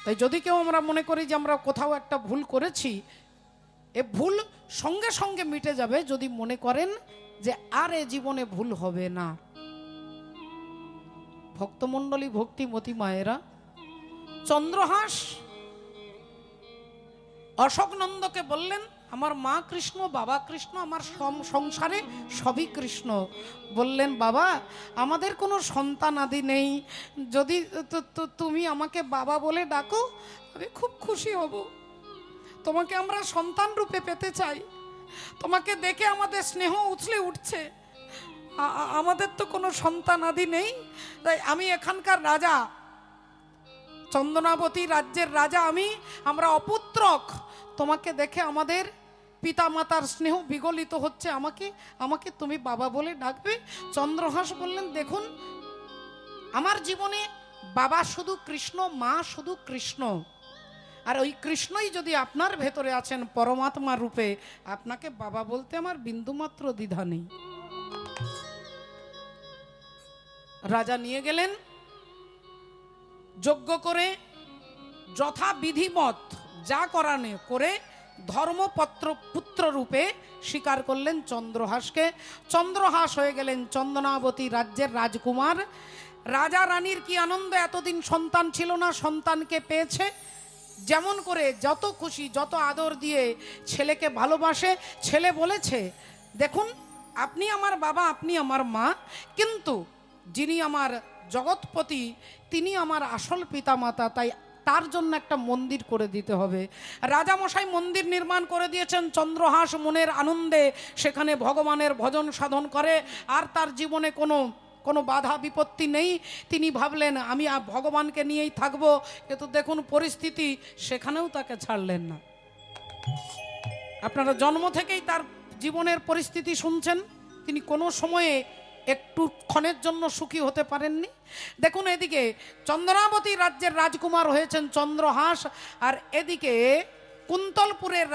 তাই যদি কেউ আমরা মনে করি যে আমরা কোথাও একটা ভুল করেছি, এ ভুল সঙ্গে সঙ্গে মিটে যাবে যদি মনে করেন যে আর এ জীবনে ভুল হবে না। ভক্তমণ্ডলী, ভক্তিমতী মায়েরা, চন্দ্রহাস অশোক নন্দকে বললেন আমার মা কৃষ্ণ, বাবা কৃষ্ণ, আমার সংসারে সবই কৃষ্ণ। বললেন বাবা আমাদের কোনো সন্তান আদি নেই, যদি তুমি আমাকে বাবা বলে ডাকো আমি খুব খুশি হব। তোমাকে আমরা সন্তান রূপে পেতে চাই। তোমাকে দেখে আমাদের স্নেহ উছলে উঠছে। আমাদের তো কোনো সন্তান আদি নেই, তাই আমি এখানকার রাজা, চন্দনাবতী রাজ্যের রাজা আমি, আমরা অপুত্রক। তোমাকে দেখে আমাদের পিতা মাতার স্নেহ বিগলিত হচ্ছে, আমাকে তুমি বাবা বলে ডাকবে। চন্দ্রহাস বললেন, দেখুন আমার জীবনে বাবা শুধু কৃষ্ণ, মা শুধু কৃষ্ণ, আর ওই কৃষ্ণই যদি আপনার ভেতরে আছেন পরমাত্মা রূপে, আপনাকে বাবা বলতে আমার বিন্দুমাত্র দ্বিধা নেই। রাজা নিয়ে গেলেন, যজ্ঞ করে যথা বিধিমত যা করানে করে ধর্মপত্র পুত্র রূপে স্বীকার করলেন চন্দ্রহাসকে। চন্দ্রহাস হয়ে গেলেন চন্দনাবতী রাজ্যের রাজকুমার। রাজা রানীর কি আনন্দ, এতদিন সন্তান ছিল না, সন্তানকে পেয়েছে। যেমন করে যত খুশি যত আদর দিয়ে ছেলেকে ভালোবাসে। ছেলে বলেছে, দেখুন আপনি আমার বাবা, আপনি আমার মা, কিন্তু যিনি আমার জগৎপতি তিনি আমার আসল পিতামাতা, তাই তার জন্য একটা মন্দির করে দিতে হবে। রাজামশাই মন্দির নির্মাণ করে দিয়েছেন। চন্দ্রহাস মনের আনন্দে সেখানে ভগবানের ভজন সাধন করে, আর তার জীবনে কোনো বাধা বিপত্তি নেই। তিনি ভাবলেন আমি ভগবানকে নিয়েই থাকবো, কিন্তু দেখুন পরিস্থিতি সেখানেও তাকে ছাড়লেন না। আপনারা জন্ম থেকেই তার জীবনের পরিস্থিতি শুনছেন, তিনি কোনো সময়ে একটু ক্ষণের জন্য সুখী হতে পারেননি। দেখুন এদিকে চন্দ্রাবতী রাজ্যের রাজকুমার হয়েছেন চন্দ্রহাস, আর এদিকে কুন্তলপুরের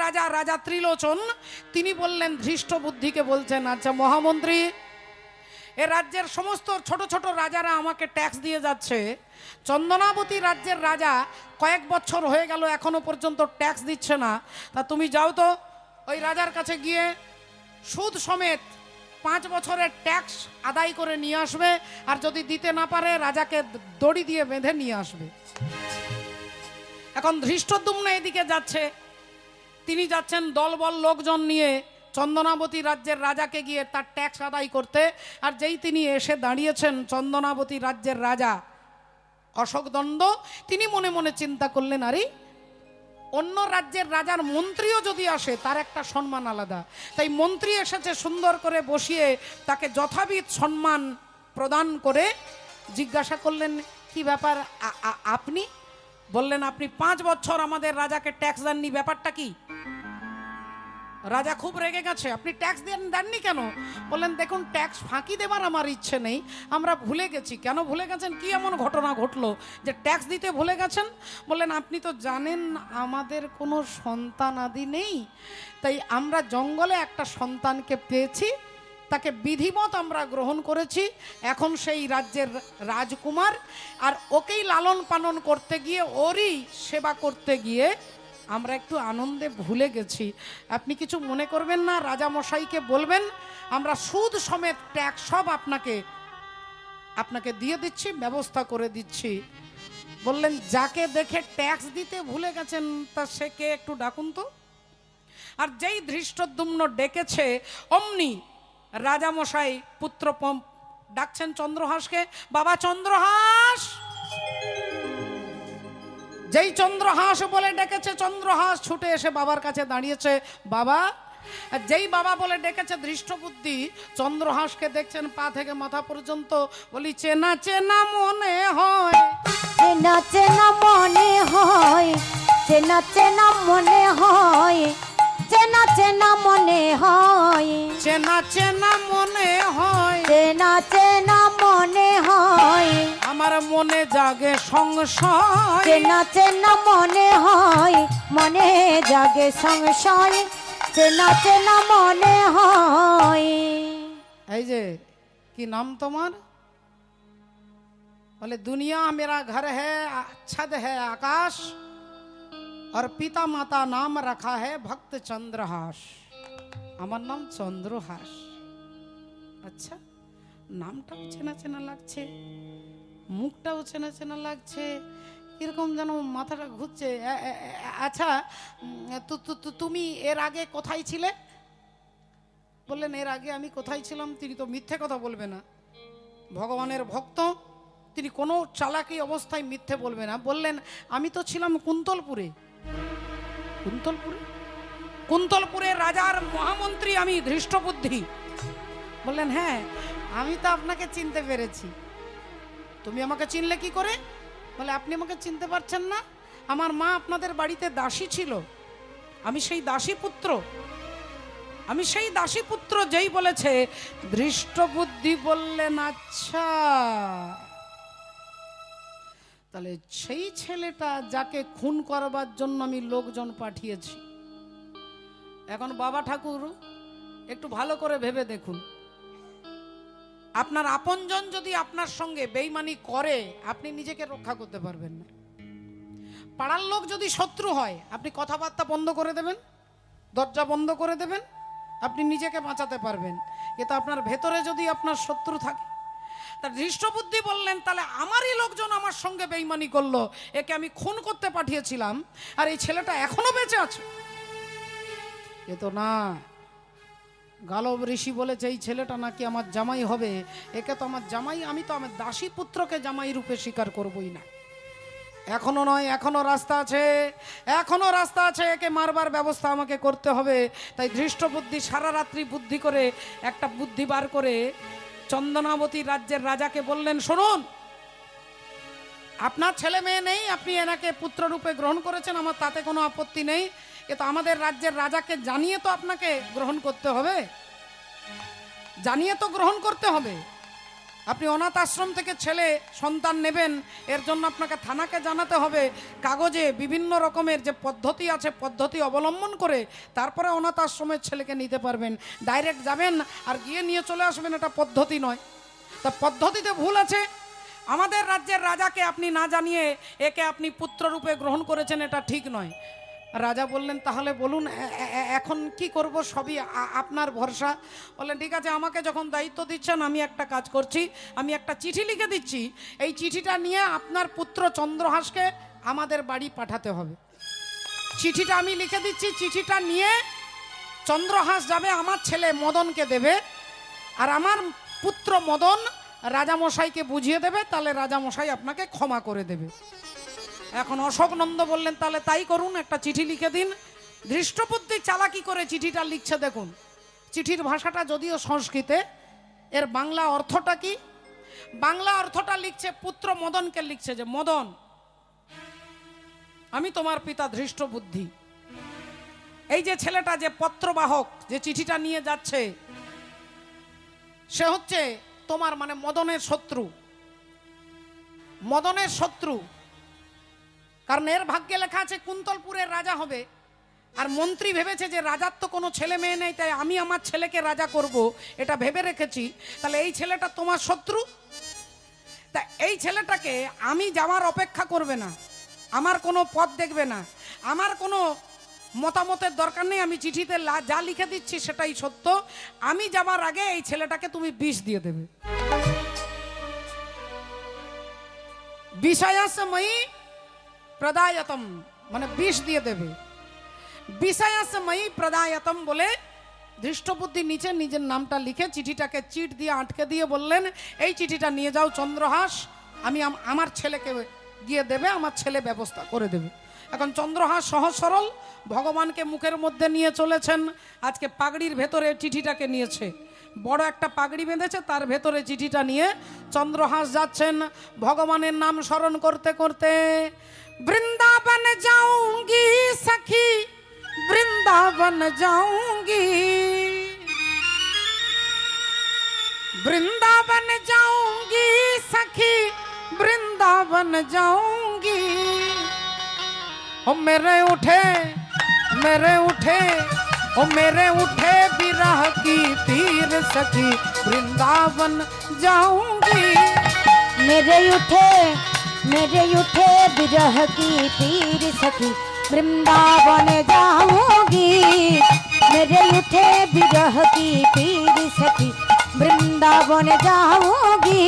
রাজা রাজা ত্রিলোচন, তিনি বললেন ধৃষ্ট বুদ্ধিকে বলছেন, আচ্ছা মহামন্ত্রী, এ রাজ্যের সমস্ত ছোট ছোট রাজারা আমাকে ট্যাক্স দিয়ে যাচ্ছে, চন্দনাবতী রাজ্যের রাজা কয়েক বছর হয়ে গেল এখনো পর্যন্ত ট্যাক্স দিচ্ছে না, তা তুমি যাও তো ওই রাজার কাছে গিয়ে সুদ সমেত 5 বছরের ট্যাক্স আদায় করে নিয়ে আসবে, আর যদি দিতে না পারে রাজাকে দড়ি দিয়ে বেঁধে নিয়ে আসবে। এখন ধৃষ্টদ্যুম্ন এদিকে যাচ্ছে, তিনি যাচ্ছেন দলবল লোকজন নিয়ে চন্দনাবতী রাজ্যের রাজাকে গিয়ে তার ট্যাক্স আদায় করতে। আর যেই তিনি এসে দাঁড়িয়েছেন চন্দনাবতী রাজ্যের রাজা অশোকদণ্ড, তিনি মনে মনে চিন্তা করলেন, আরে অন্য রাজ্যের রাজার মন্ত্রীও যদি আসে তার একটা সম্মান আলাদা, তাই মন্ত্রী এসেছে সুন্দর করে বসিয়ে তাকে যথাবিধ সম্মান প্রদান করে জিজ্ঞাসা করলেন, কি ব্যাপার আপনি? বললেন, আপনি 5 বছর আমাদের রাজাকে ট্যাক্স দেননি, ব্যাপারটা কি? রাজা খুব রেগে গেছে, আপনি ট্যাক্স দেননি কেন? বললেন, দেখুন ট্যাক্স ফাঁকি দেবার আমার ইচ্ছে নেই, আমরা ভুলে গেছি। কেন ভুলে গেছেন? কি এমন ঘটনা ঘটলো যে ট্যাক্স দিতে ভুলে গেছেন? বললেন, আপনি তো জানেন আমাদের কোনো সন্তান আদি নেই, তাই আমরা জঙ্গলে একটা সন্তানকে পেয়েছি, তাকে বিধিমত আমরা গ্রহণ করেছি, এখন সেই রাজ্যের রাজকুমার, আর ওকেই লালন পালন করতে গিয়ে ওরই সেবা করতে গিয়ে আমরা একটু আনন্দে ভুলে গেছি। আপনি কিছু মনে করবেন না, রাজামশাইকে বলবেন আমরা সুদ সমেত ট্যাক্স সব আপনাকে দিয়ে দিচ্ছি, ব্যবস্থা করে দিচ্ছি। বললেন, যাকে দেখে ট্যাক্স দিতে ভুলে গেছেন তা সে কে, একটু ডাকুন তো। আর যেই ধৃষ্টদ্যুম্ন ডেকেছে অমনি রাজামশাই পুত্র ডাকছেন চন্দ্রহাসকে, বাবা চন্দ্রহাস। যেই চন্দ্রহাস বলে ডেকেছে, চন্দ্রহাস ছুটে এসে বাবার কাছে দাঁড়িয়েছে, বাবা। যেই বাবা বলে ডেকেছে ধৃষ্টবুদ্ধি চন্দ্রহাসকে দেখছেন পা থেকে মাথা পর্যন্ত, বলি চেনা চেনা মনে হয়, চেনা চেনা মনে হয়, চেনা চেনা মনে হয়, চেনা চেনা মনে হয়, চেনা চেনা মনে হয়, চেনা চেনা মনে হয়, আমার মনে জাগে সংশয়, চেনা চেনা মনে হয়, মনে জাগে সংশয়, চেনা চেনা মনে হয়। এই যে কি নাম তোমার? বলে, দুনিয়া मेरा घर है, छत है आकाश, और पिता माता नाम रखा है भक्त चंद्रहास। আমার নাম চন্দ্রহাস। আচ্ছা, নামটাও চেনা চেনা লাগছে, মুখটাও চেনা চেনা লাগছে, এরকম যেন মাথাটা ঘুরছে। আচ্ছা, তুমি এর আগে কোথায় ছিলে? বললেন, এর আগে আমি কোথায় ছিলাম? তিনি তো মিথ্যে কথা বলবে না, ভগবানের ভক্ত, তিনি কোনো চালাকি অবস্থায় মিথ্যে বলবে না। বললেন, আমি তো ছিলাম কুন্তলপুরে। কুন্তলপুরে? কুন্তলপুরের রাজার মহামন্ত্রী আমি, ধৃষ্টবুদ্ধি। বললেন হ্যাঁ, আমি তো আপনাকে চিনতে পেরেছি। তুমি আমাকে চিনলে কি করে? বলে আপনি আমাকে চিনতে পারছেন না? আমার মা আপনাদের বাড়িতে দাসী ছিল, আমি সেই দাসী পুত্র, আমি সেই দাসী পুত্র। যেই বলেছে ধৃষ্টবুদ্ধি বললেন আচ্ছা, তাহলে সেই ছেলেটা যাকে খুন করবার জন্য আমি লোকজন পাঠিয়েছি। এখন বাবা ঠাকুর একটু ভালো করে ভেবে দেখুন, আপনার আপনজন যদি আপনার সঙ্গে বেইমানি করে আপনি নিজেকে রক্ষা করতে পারবেন না। পাড়ার লোক যদি শত্রু হয় আপনি কথাবার্তা বন্ধ করে দেবেন, দরজা বন্ধ করে দেবেন, আপনি নিজেকে বাঁচাতে পারবেন। কিন্তু আপনার ভেতরে যদি আপনার শত্রু থাকে, তা ধৃষ্টবুদ্ধি বললেন তাহলে আমারই লোকজন আমার সঙ্গে বেইমানি করলো, একে আমি খুন করতে পাঠিয়েছিলাম, আর এই ছেলেটা এখনো বেঁচে আছে। এ তো না, গালব ঋষি বলেছে এই ছেলেটা নাকি আমার জামাই হবে, একে তো আমার জামাই, আমি তো আমার দাসী পুত্রকে জামাই রূপে স্বীকার করবই না। এখনো নয়, এখনো রাস্তা আছে, এখনো রাস্তা আছে, একে মারবার ব্যবস্থা আমাকে করতে হবে। তাই ধৃষ্টবুদ্ধি সারা রাত্রি বুদ্ধি করে একটা বুদ্ধি বার করে চন্দনাবতী রাজ্যের রাজাকে বললেন, শুনুন, আপনার ছেলে মেয়ে নেই, আপনি এনাকে পুত্ররূপে গ্রহণ করেছেন, আমার তাতে কোনো আপত্তি নেই, কিন্তু আমাদের রাজ্যের রাজাকে জানিয়ে তো আপনাকে গ্রহণ করতে হবে, জানিয়ে তো গ্রহণ করতে হবে। আপনি অনাথ আশ্রম থেকে ছেলে সন্তান নেবেন, এর জন্য আপনাকে থানাকে জানাতে হবে, কাগজে বিভিন্ন রকমের যে পদ্ধতি আছে পদ্ধতি অবলম্বন করে তারপরে অনাথ আশ্রমের ছেলেকে নিতে পারবেন। ডাইরেক্ট যাবেন আর গিয়ে নিয়ে চলে আসবেন, এটা পদ্ধতি নয়। তা পদ্ধতিতে ভুল আছে। আমাদের রাজ্যের রাজাকে আপনি না জানিয়ে একে আপনি পুত্ররূপে গ্রহণ করেছেন, এটা ঠিক নয়। রাজা বললেন তাহলে বলুন এখন কি করব, সবই আপনার ভরসা। বললেন ঠিক আছে, আমাকে যখন দায়িত্ব দিচ্ছেন আমি একটা কাজ করছি, আমি একটা চিঠি লিখে দিচ্ছি, এই চিঠিটা নিয়ে আপনার পুত্র চন্দ্রহাসকে আমাদের বাড়ি পাঠাতে হবে। চিঠিটা আমি লিখে দিচ্ছি, চিঠিটা নিয়ে চন্দ্রহাস যাবে আমার ছেলে মদনকে দেবে, আর আমার পুত্র মদন রাজামশাইকে বুঝিয়ে দেবে, তাহলে রাজামশাই আপনাকে ক্ষমা করে দেবে। এখন অশোকনন্দ বললেন তাহলে তাই করুন, একটা চিঠি লিখে দিন। ধৃষ্টবুদ্ধি চালাকি করে চিঠিটা লিখছে, দেখুন চিঠির ভাষাটা যদিও সংস্কৃতে, এর বাংলা অর্থটা কি? বাংলা অর্থটা লিখছে, পুত্র মদনকে লিখছে যে মদন, আমি তোমার পিতা ধৃষ্টবুদ্ধি, এই যে ছেলেটা যে পত্রবাহক যে চিঠিটা নিয়ে যাচ্ছে সে হচ্ছে তোমার মানে মদনের শত্রু, মদনের শত্রু। কারণ এর ভাগ্যে লেখা আছে কুন্তলপুরের রাজা হবে, আর মন্ত্রী ভেবেছে যে রাজার তো কোনো ছেলে মেয়ে নেই, তাই আমি আমার ছেলেকে রাজা করব, এটা ভেবে রেখেছি। তাহলে এই ছেলেটা তোমার শত্রু, তা এই ছেলেটাকে আমি যাওয়ার অপেক্ষা করবে না, আমার কোনো পথ দেখবে না, আমার কোনো মতামতের দরকার নেই, আমি চিঠিতে যা লিখে দিচ্ছি সেটাই সত্য। আমি যাবার আগে এই ছেলেটাকে তুমি বিষ দিয়ে দেবে। বিষয়াসময়ী প্রদায়তম মানে বিষ দিয়ে দেবে। বিষয়াসময়ী প্রদায়তম বলে ধৃষ্টবুদ্ধি নিচে নিজের নামটা লিখে চিঠিটাকে চিট দিয়ে আটকে দিয়ে বললেন এই চিঠিটা নিয়ে যাও চন্দ্রহাস, আমি আমার ছেলেকে গিয়ে দেবে, আমার ছেলে ব্যবস্থা করে দেবে। এখন চন্দ্রহাস সহজ সরল ভগবানকে মুখের মধ্যে নিয়ে চলেছেন, আজকে পাগড়ির ভেতরে চিঠিটাকে নিয়েছে, বড় একটা পাগড়ি বেঁধেছে, তার ভেতরে চিঠিটা নিয়ে চন্দ্রহাস যাচ্ছেন ভগবানের নাম স্মরণ করতে করতে। বৃন্দাবন যাऊंगी সখী, বৃন্দাবন যাऊंगी, বৃন্দাবন যাऊंगी सखी, বৃন্দাবন যাऊंगी। ओ मेरे उठे ओ मेरे उठे विरह की तीर सखी, वृंदावन जाऊंगी। मेरे उठे विरह की तीर सखी, वृंदावन जाऊंगी। मेरे उठे विरह की तीर सखी, वृंदावन जाऊंगी।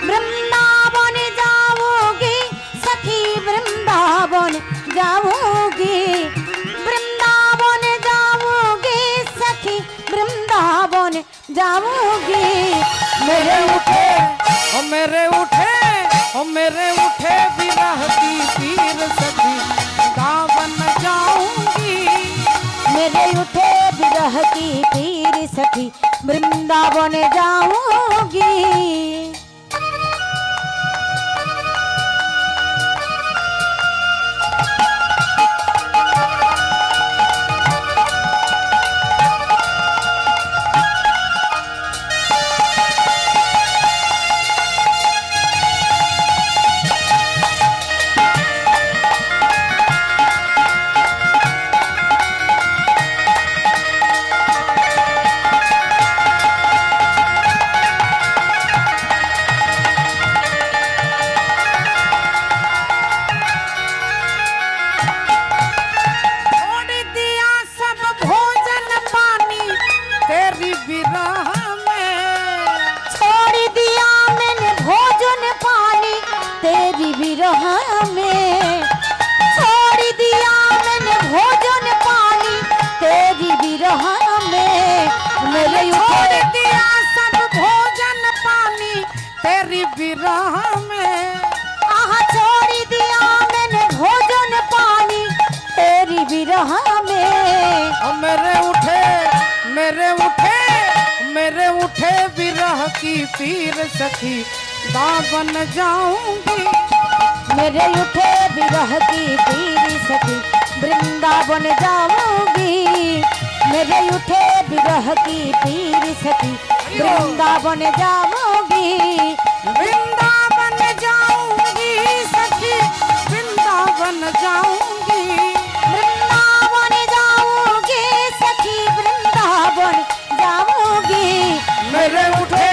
वृंदावन जाऊंगी सखी, वृंदावन जाऊंगी। वृंदावन जाऊंगी सखी, वृंदावन जाऊंगी। मेरे उठे ओ मेरे उठे ओ मेरे उठे विरह की तीर सखी, वृंदावन जाऊंगी। বৃন্দাবনে যাওগি। छोड़ दिया सब भोजन पानी तेरी विरह में। छोड़ दिया मैंने भोजन पानी तेरी विरह में। छोड़ दिया मैंने भोजन पानी तेरी विरह में। मेरे छोड़ दिया सब भोजन पानी तेरी विरह में। आहा छोड़ दिया मैंने भोजन पानी तेरी विरह में। और मेरे उठे विरह की पीर सखी दावन जाऊंगी। मेरे उठे विरह की पीर सखी वृंदावन जाऊंगी। मेरे उठे विरह की पीर सखी वृंदावन जाऊंगी। वृंदावन जाऊंगी सखी वृंदावन जाऊंगी। वृंदावन जाऊंगी सखी वृंदावन जाऊंगी। मेरे उठे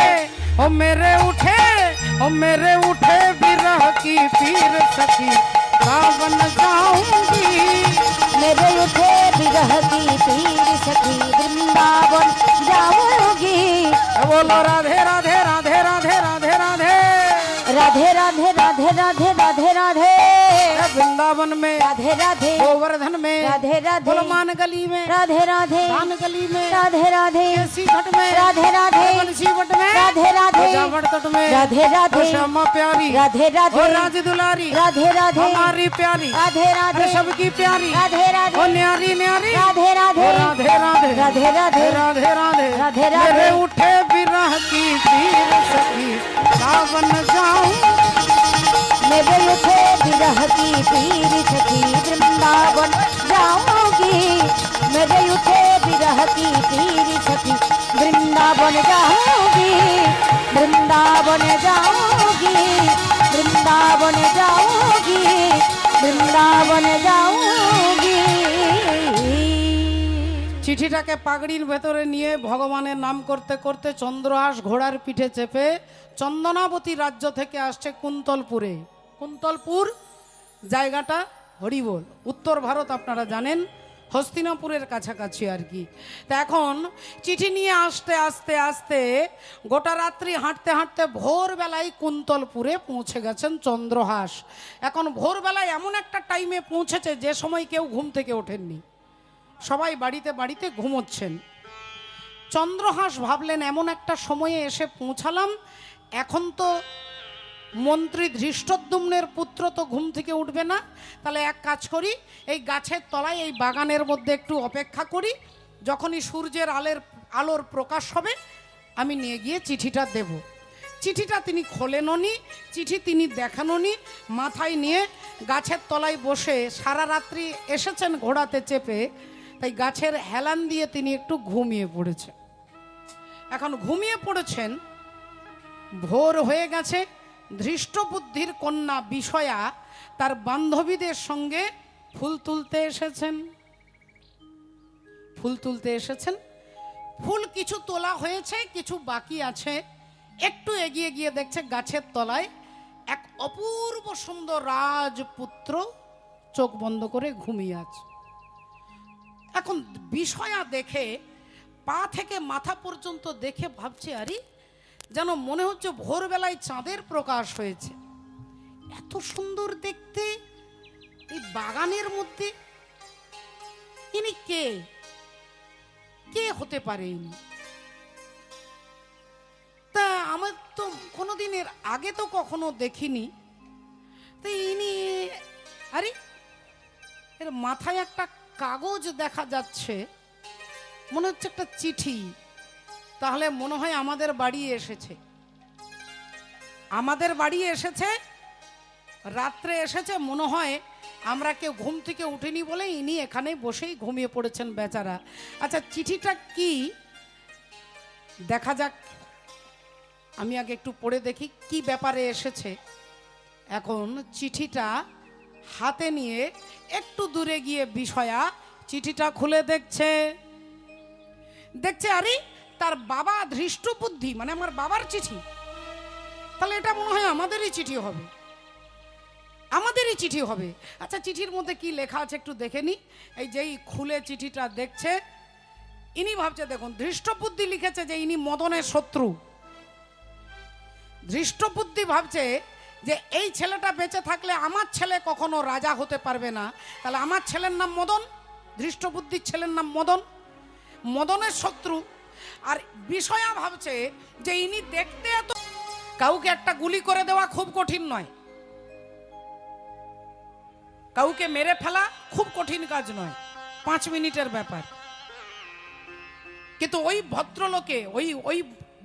विरह की पीर सखी दावन जाऊंगी। मेरे उठे विरह की पीर सखी वृंदावन जाऊंगी। बोलो राधे राधे राधे राधे राधे राधे राधे राधे राधे राधे राधे राधे वृंदावन में राधे राधे गोवर्धन में राधे राधे गुलमान गली में राधे राधे दान गली में राधे राधे केसी घट में राधे राधे बंसी वट में राधे राधे जावड़ तट में राधे राधे ओ श्यामा प्यारी राधे राधे ओ राज दुलारी राधे राधे हमारी प्यारी राधे राधे अरे सबकी प्यारी राधे राधे ओ न्यारी न्यारी राधे राधे ओ राधे राधे राधे राधे राधे राधे राधे राधे मेरे उठे विरह की पीर सखी दावन जाऊं। मेरे उठे विरह की पीर सखी वृंदावन जाऊंगी। मेरे उठे विरह की पीर सखी वृंदावन जाऊंगी। वृंदावन जाऊंगी। वृंदावन जाऊंगी। वृंदावन जाऊंगी। চিঠিটাকে পাগড়ির ভেতরে নিয়ে ভগবানের নাম করতে করতে চন্দ্রহাস ঘোড়ার পিঠে চেপে চন্দনাবতী রাজ্য থেকে আসছে কুন্তলপুরে। কুন্তলপুর জায়গাটা হরিবোল, উত্তর ভারত, আপনারা জানেন, হস্তিনাপুরের কাছাকাছি আর কি। তা এখন চিঠি নিয়ে আসতে আসতে আসতে গোটা রাত্রি হাঁটতে হাঁটতে ভোরবেলায় কুন্তলপুরে পৌঁছে গেছেন চন্দ্রহাস। এখন ভোরবেলায় এমন একটা টাইমে পৌঁছেছে যে সময় কেউ ঘুম থেকে ওঠেননি, সবাই বাড়িতে বাড়িতে ঘুমোচ্ছেন। চন্দ্রহাস ভাবলেন এমন একটা সময়ে এসে পৌঁছালাম, এখন তো মন্ত্রী ধৃষ্টদ্যুম্নের পুত্র তো ঘুম থেকে উঠবে না, তাহলে এক কাজ করি, এই গাছের তলায় এই বাগানের মধ্যে একটু অপেক্ষা করি, যখনই সূর্যের আলোর প্রকাশ হবে আমি নিয়ে গিয়ে চিঠিটা দেব। চিঠিটা তিনি খোলেননি, চিঠি তিনি দেখাননি, মাথায় নিয়ে গাছের তলায় বসে সারা রাত্রি এসেছেন ঘোড়াতে চেপে, তাই গাছের হেলান দিয়ে তিনি একটু ঘুমিয়ে পড়েছেন। এখন ঘুমিয়ে পড়েছেন, ভোর হয়ে গেছে। ধৃষ্টবুদ্ধির কন্যা বিষয়া তার বান্ধবীদের সঙ্গে ফুল তুলতে এসেছেন। ফুল কিছু তোলা হয়েছে, কিছু বাকি আছে। একটু এগিয়ে গিয়ে দেখছে গাছের তলায় এক অপূর্ব সুন্দর রাজপুত্র চোখ বন্ধ করে ঘুমিয়ে আছে। এখন বিষয়া দেখে পা থেকে মাথা পর্যন্ত দেখে ভাবছে, আরে যেন মনে হচ্ছে ভোরবেলায় চাঁদের প্রকাশ হয়েছে, এত সুন্দর দেখতে এই বাগানের মধ্যে, ইনি কে কে হতে পারে ইনি? তা আমার তো কোনোদিনের আগে তো কখনো দেখিনি, তো ইনি, আরে এর মাথায় একটা কাগজ দেখা যাচ্ছে, মনে হচ্ছে একটা চিঠি। তাহলে মনে হয় আমাদের বাড়ি এসেছে, আমাদের বাড়ি এসেছে, রাত্রে এসেছে। মনে হয় আমরা কেউ ঘুম থেকে উঠিনি বলে ইনি এখানে বসেই ঘুমিয়ে পড়েছেন বেচারা। আচ্ছা, চিঠিটা কি দেখা যাক, আমি আগে একটু পড়ে দেখি কি ব্যাপারে এসেছে। এখন চিঠিটা হাতে নিয়ে একটু দূরে গিয়ে বিষয়া চিঠিটা খুলে দেখছে। আরে তার বাবা ধৃষ্ট বুদ্ধি, মানে আমার বাবার চিঠি। তাহলে এটা মনে হয় আমাদেরই চিঠি হবে, আমাদেরই চিঠি হবে। আচ্ছা, চিঠির মধ্যে কি লেখা আছে একটু দেখে নি। এই যেই খুলে চিঠিটা দেখছে, ইনি ভাবছে, দেখুন ধৃষ্টবুদ্ধি লিখেছে যে ইনি মদনের শত্রু। ধৃষ্টবুদ্ধি ভাবছে যে এই ছেলেটা বেঁচে থাকলে আমার ছেলে কখনো রাজা হতে পারবে না, তাহলে আমার ছেলের নাম মদন, ধৃষ্টবুদ্ধির ছেলের নাম মদন, মদনের শত্রু। আর বিষয়া ভাবছে যে ইনি দেখতে এত, কাউকে একটা গুলি করে দেওয়া খুব কঠিন নয়, কাউকে মেরে ফেলা খুব কঠিন কাজ নয়, 5 মিনিটের ব্যাপার। কিন্তু ওই ভদ্রলোকে ওই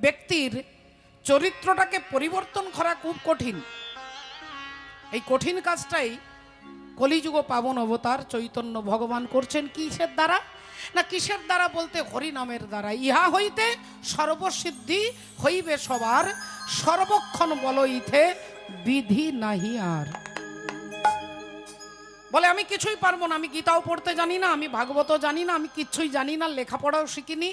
ব্যক্তির চরিত্রটাকে পরিবর্তন করা খুব কঠিন। এই কঠিন কাজটাই কলিযুগ পাবন অবতার চৈতন্য ভগবান করছেন। কিসের দ্বারা? না কিসের দ্বারা বলতে হরি নামের দ্বারা। ইহা হইতে সর্বসিদ্ধি হইবে সবার, সর্বক্ষণ বলইতে বিধি নাহি আর। বলে আমি কিছুই পারবো না, আমি গীতাও পড়তে জানি না, আমি ভাগবতও জানি না, আমি কিচ্ছুই জানি না, লেখাপড়াও শিখিনি,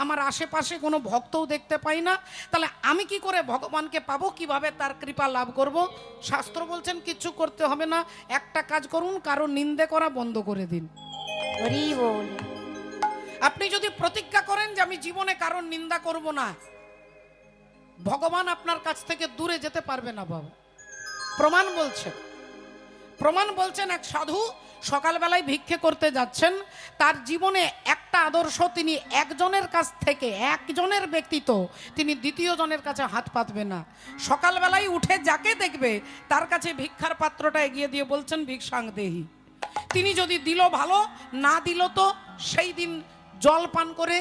আমার আশেপাশে কোনো ভক্তও দেখতে পাই না, তাহলে আমি কি করে ভগবানকে পাবো, কিভাবে তার কৃপা লাভ করব? শাস্ত্র বলছেন কিচ্ছু করতে হবে না, একটা কাজ করুন, কারো নিন্দে করা বন্ধ করে দিন। হরি বল। আপনি যদি প্রতিজ্ঞা করেন যে আমি জীবনে কারোর নিন্দা করব না, ভগবান আপনার কাছ থেকে দূরে যেতে পারবে না বাবা। প্রমাণ বলছেন এক সাধু সকালবেলায় ভিক্ষে করতে যাচ্ছেন, তার জীবনে একটা আদর্শ, তিনি একজনের কাছ থেকে, একজনের ব্যক্তিত্ব তিনি দ্বিতীয় জনের কাছে হাত পাতবে না। সকালবেলায় উঠে যাকে দেখবে তার কাছে ভিক্ষার পাত্রটা এগিয়ে দিয়ে বলছেন ভিক্ষাং দেহি। তিনি যদি দিল ভালো, না দিল তো সেই দিন জল পান করে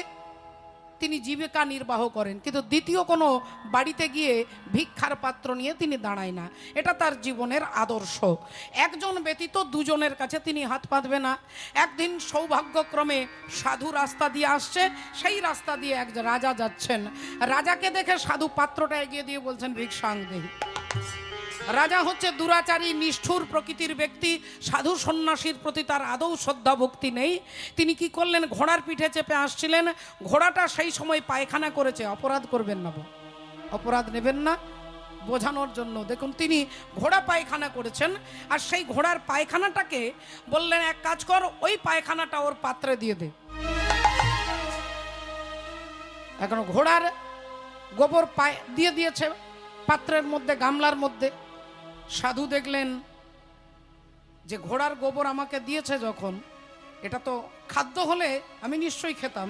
তিনি জীবিকা নির্বাহ করেন, কিন্তু দ্বিতীয় কোনো বাড়িতে গিয়ে ভিক্ষার পাত্র নিয়ে তিনি দাঁড়ায় না। এটা তার জীবনের আদর্শ। একজন ব্যতীত দুজনের কাছে তিনি হাত পাতবে না। একদিন সৌভাগ্যক্রমে সাধু রাস্তা দিয়ে আসছে, সেই রাস্তা দিয়ে এক রাজা যাচ্ছেন। রাজাকে দেখে সাধু পাত্রটা এগিয়ে দিয়ে বলছেন ভিক্ষাং দেহি। রাজা হচ্ছে দুরাচারী নিষ্ঠুর প্রকৃতির ব্যক্তি, সাধু সন্ন্যাসীর প্রতি তার আদৌ শ্রদ্ধা ভক্তি নেই। তিনি কি করলেন, ঘোড়ার পিঠে চেপে আসছিলেন, ঘোড়াটা সেই সময় পায়খানা করেছে। অপরাধ করবেন না, অপরাধ নেবেন না, বোঝানোর জন্য। দেখুন তিনি ঘোড়া পায়খানা করেছেন, আর সেই ঘোড়ার পায়খানাটাকে বললেন এক কাজ কর, ওই পায়খানাটা ওর পাত্রে দিয়ে দে। এখন ঘোড়ার গোবর দিয়ে দিয়েছে পাত্রের মধ্যে, গামলার মধ্যে। সাধু দেখলেন যে ঘোড়ার গোবর আমাকে দিয়েছে যখন, এটা তো খাদ্য হলে আমি নিশ্চয়ই খেতাম,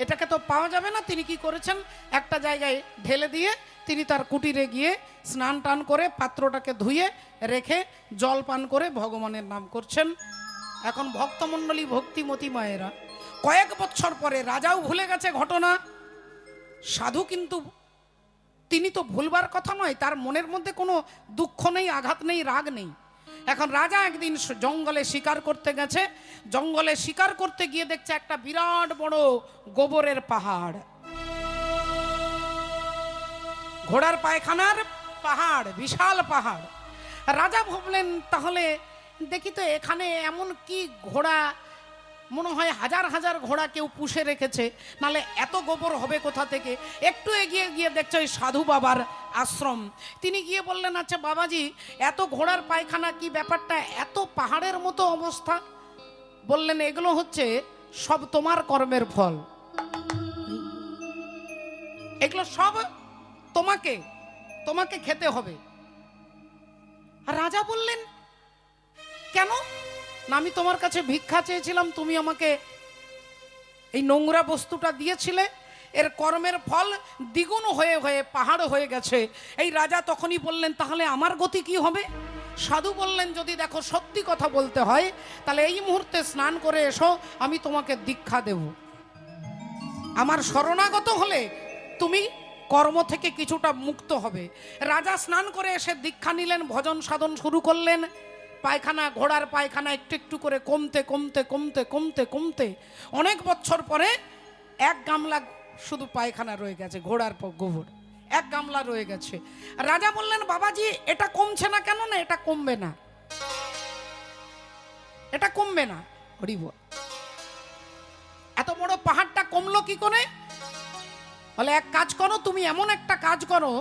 এটাকে তো পাওয়া যাবে না। তিনি কি করেছেন, একটা জায়গায় ঢেলে দিয়ে তিনি তার কুটিরে গিয়ে স্নান টান করে পাত্রটাকে ধুয়ে রেখে জল পান করে ভগবানের নাম করছেন। এখন ভক্তমণ্ডলী, ভক্তিমতী মায়েরা, কয়েক বছর পরে রাজাও ভুলে গেছে ঘটনা, সাধু কিন্তু তিনি তো ভুলবার কথা নয়, তার মনের মধ্যে কোনো দুঃখ নেই, আঘাত নেই, রাগ নেই। এখন রাজা একদিন জঙ্গলে শিকার করতে গেছে, জঙ্গলে শিকার করতে গিয়ে দেখছে একটা বিরাট বড় গোবরের পাহাড়, ঘোড়ার পায়খানার পাহাড়, বিশাল পাহাড়। রাজা ভাবলেন তাহলে দেখি তো এখানে এমন কি ঘোড়া, মনে হয় হাজার হাজার ঘোড়া কেউ পুষে রেখেছে, নালে এত গোবর হবে কোথা থেকে। একটু এগিয়ে গিয়ে দেখছে ওই সাধু বাবার আশ্রম। তিনি গিয়ে বললেন আচ্ছা বাবাজি, এত ঘোড়ার পায়খানা কি ব্যাপারটা, এত পাহাড়ের মতো অবস্থা? বললেন এগুলো হচ্ছে সব তোমার কর্মের ফল, এগুলো সব তোমাকে খেতে হবে। আর রাজা বললেন কেন? না আমি তোমার কাছে ভিক্ষা চেয়েছিলাম, তুমি আমাকে এই নোংরা বস্তুটা দিয়েছিলে, এর কর্মের ফল দ্বিগুণ হয়ে হয়ে পাহাড় হয়ে গেছে। এই রাজা তখনই বললেন তাহলে আমার গতি কি হবে? সাধু বললেন যদি দেখো সত্যি কথা বলতে হয় তাহলে এই মুহূর্তে স্নান করে এসো, আমি তোমাকে দীক্ষা দেব। আমার শরণাগত হলে তুমি কর্ম থেকে কিছুটা মুক্ত হবে। রাজা স্নান করে এসে দীক্ষা নিলেন, ভজন সাধন শুরু করলেন। পায়খানা, ঘোড়ার পায়খানা একটু একটু করে কমতে কমতে কমতে কমতে কমতে অনেক বছর পরে এক গামলা শুধু পায়খানা রয়ে গেছে, ঘোড়ার গোবর এক গামলা রয়ে গেছে। রাজা বললেন, বাবাজি এটা কমছে না কেন? না এটা কমবে না, এটা কমবে না। হরি বল। এত বড় পাহাড়টা কমলো কি করে? বলে এক কাজ করো, তুমি এমন একটা কাজ করো